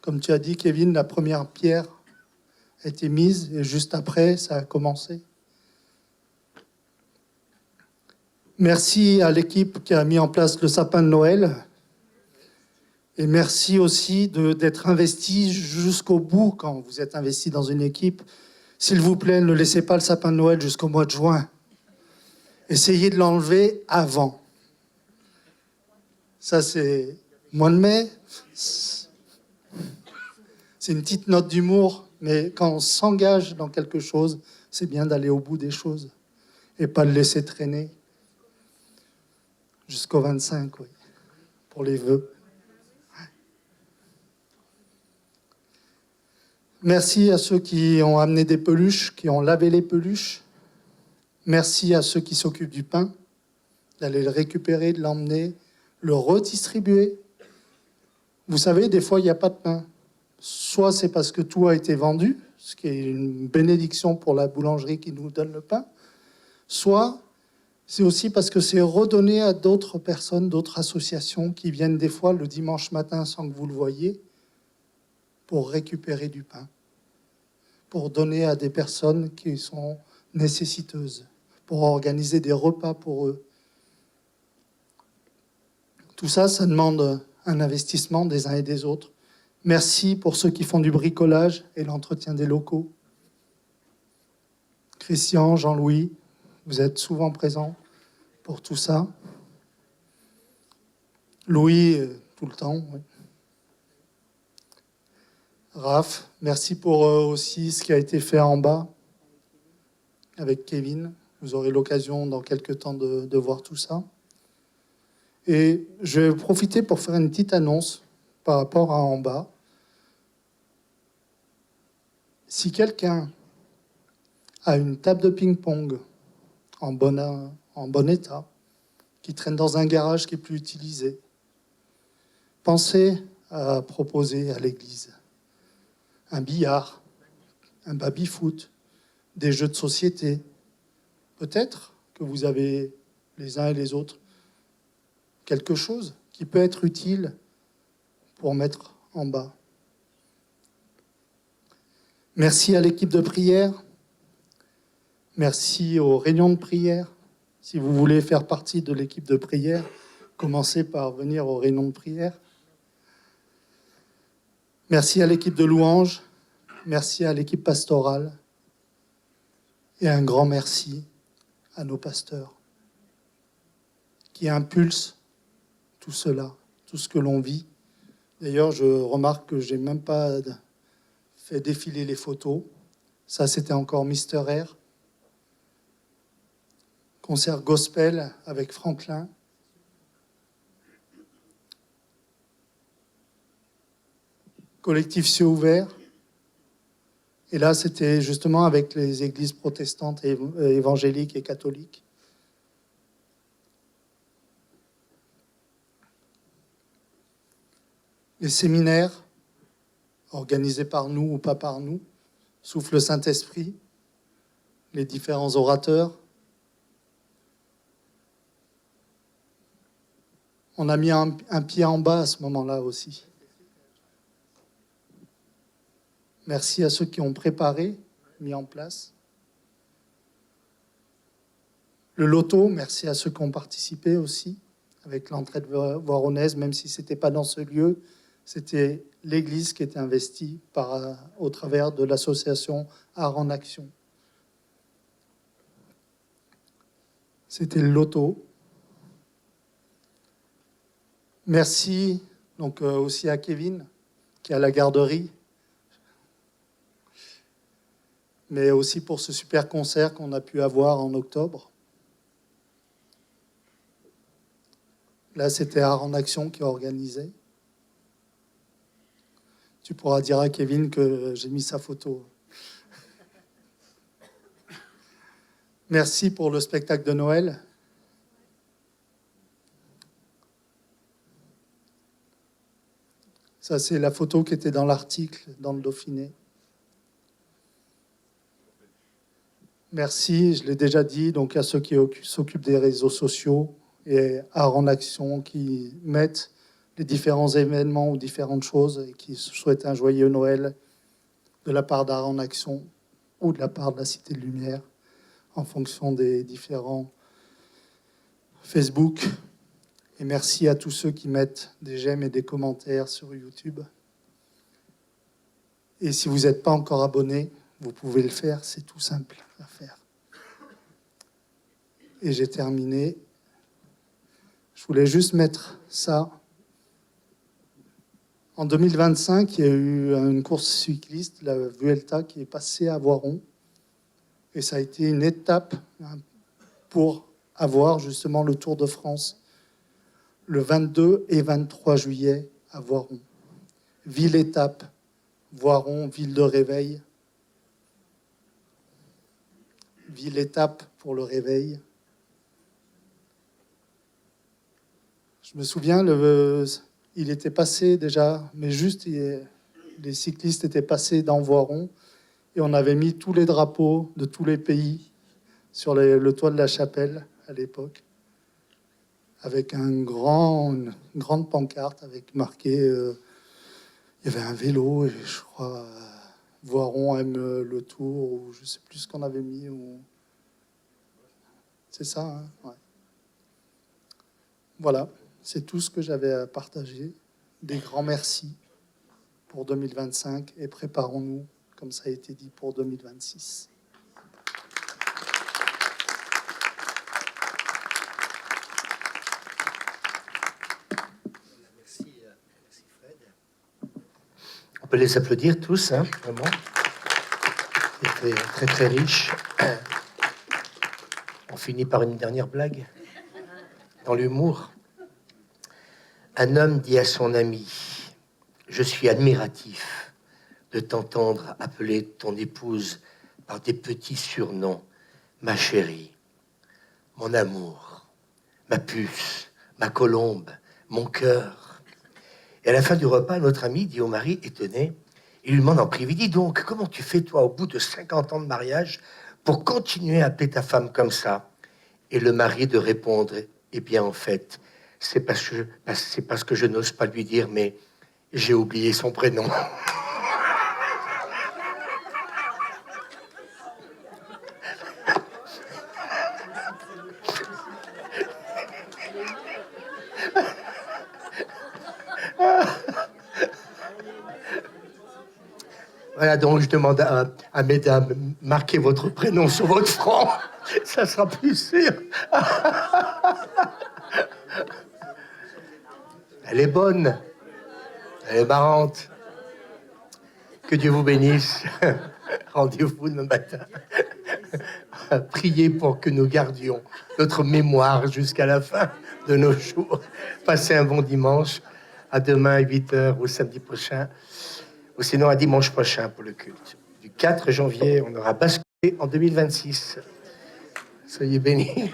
Comme tu as dit, Kevin, la première pierre a été mise et juste après, ça a commencé. Merci à l'équipe qui a mis en place le sapin de Noël. Et merci aussi d'être investi jusqu'au bout quand vous êtes investi dans une équipe. S'il vous plaît, ne laissez pas le sapin de Noël jusqu'au mois de juin. Essayez de l'enlever avant. Ça, c'est mois de mai. C'est une petite note d'humour, mais quand on s'engage dans quelque chose, c'est bien d'aller au bout des choses et pas le laisser traîner. Jusqu'au 25, oui, pour les vœux. Merci à ceux qui ont amené des peluches, qui ont lavé les peluches. Merci à ceux qui s'occupent du pain, d'aller le récupérer, de l'emmener, le redistribuer. Vous savez, des fois, il n'y a pas de pain. Soit c'est parce que tout a été vendu, ce qui est une bénédiction pour la boulangerie qui nous donne le pain, soit c'est aussi parce que c'est redonné à d'autres personnes, d'autres associations qui viennent des fois le dimanche matin sans que vous le voyiez pour récupérer du pain, pour donner à des personnes qui sont nécessiteuses, pour organiser des repas pour eux. Tout ça, ça demande un investissement des uns et des autres. Merci pour ceux qui font du bricolage et l'entretien des locaux. Christian, Jean-Louis, vous êtes souvent présents pour tout ça. Louis, tout le temps. Oui. Raph, merci pour aussi ce qui a été fait en bas avec Kevin. Vous aurez l'occasion dans quelques temps de voir tout ça. Et je vais profiter pour faire une petite annonce par rapport à en bas. Si quelqu'un a une table de ping-pong en bon état, qui traîne dans un garage qui n'est plus utilisé, pensez à proposer à l'église un billard, un baby-foot, des jeux de société. Peut-être que vous avez, les uns et les autres, quelque chose qui peut être utile pour mettre en bas. Merci à l'équipe de prière. Merci aux réunions de prière. Si vous voulez faire partie de l'équipe de prière, commencez par venir aux réunions de prière. Merci à l'équipe de louange. Merci à l'équipe pastorale. Et un grand merci à nos pasteurs qui impulsent tout cela, tout ce que l'on vit. D'ailleurs, je remarque que je n'ai même pas fait défiler les photos. Ça, c'était encore Mister Air. Concert gospel avec Franklin. collectif Cieux Ouvert. Et là, c'était justement avec les églises protestantes et évangéliques et catholiques. Les séminaires, organisés par nous ou pas par nous, Souffle le Saint-Esprit, les différents orateurs. On a mis un pied en bas à ce moment-là aussi. Merci à ceux qui ont préparé, mis en place. Le loto, merci à ceux qui ont participé aussi, avec l'entraide voironnaise, même si ce n'était pas dans ce lieu, c'était l'Église qui était investie au travers de l'association Art en Action. C'était le loto. Merci donc aussi à Kevin, qui est à la garderie, mais aussi pour ce super concert qu'on a pu avoir en octobre. Là, c'était Art en Action qui organisait. Tu pourras dire à Kevin que j'ai mis sa photo. Merci pour le spectacle de Noël. Ça, c'est la photo qui était dans l'article, dans le Dauphiné. Merci, je l'ai déjà dit, donc à ceux qui s'occupent des réseaux sociaux et Art en Action, qui mettent les différents événements ou différentes choses et qui souhaitent un joyeux Noël de la part d'Art en Action ou de la part de la Cité de Lumière, en fonction des différents Facebook. Et merci à tous ceux qui mettent des j'aime et des commentaires sur YouTube. Et si vous n'êtes pas encore abonné, vous pouvez le faire, c'est tout simple à faire. Et j'ai terminé. Je voulais juste mettre ça. En 2025, il y a eu une course cycliste, la Vuelta, qui est passée à Voiron. Et ça a été une étape pour avoir justement le Tour de France le 22 et 23 juillet à Voiron. Ville-étape, Voiron, ville de réveil. Ville-étape pour le réveil. Je me souviens, il était passé déjà, mais juste, les cyclistes étaient passés dans Voiron et on avait mis tous les drapeaux de tous les pays sur le toit de la chapelle à l'époque, avec une grande pancarte avec marqué, il y avait un vélo, et je crois, Voiron aime le Tour, ou je ne sais plus ce qu'on avait mis. C'est ça, hein, ouais. Voilà. C'est tout ce que j'avais à partager. Des grands merci pour 2025 et préparons-nous, comme ça a été dit, pour 2026. Merci Fred. On peut les applaudir tous, hein, vraiment. C'était très très riche. On finit par une dernière blague dans l'humour. Un homme dit à son ami: je suis admiratif de t'entendre appeler ton épouse par des petits surnoms, ma chérie, mon amour, ma puce, ma colombe, mon cœur. Et à la fin du repas, notre ami dit au mari étonné, il lui demande en privé: dis donc, comment tu fais toi au bout de 50 ans de mariage pour continuer à appeler ta femme comme ça? Et le mari de répondre: eh bien en fait, c'est parce que je n'ose pas lui dire, mais j'ai oublié son prénom. Voilà, donc je demande à mesdames, marquez votre prénom sur votre front, ça sera plus sûr. Elle est bonne, elle est marrante. Que Dieu vous bénisse. Rendez-vous demain matin. Priez pour que nous gardions notre mémoire jusqu'à la fin de nos jours. Passez un bon dimanche. À demain à 8h ou samedi prochain. ou sinon à dimanche prochain pour le culte. Du 4 janvier, on aura basculé en 2026. Soyez bénis.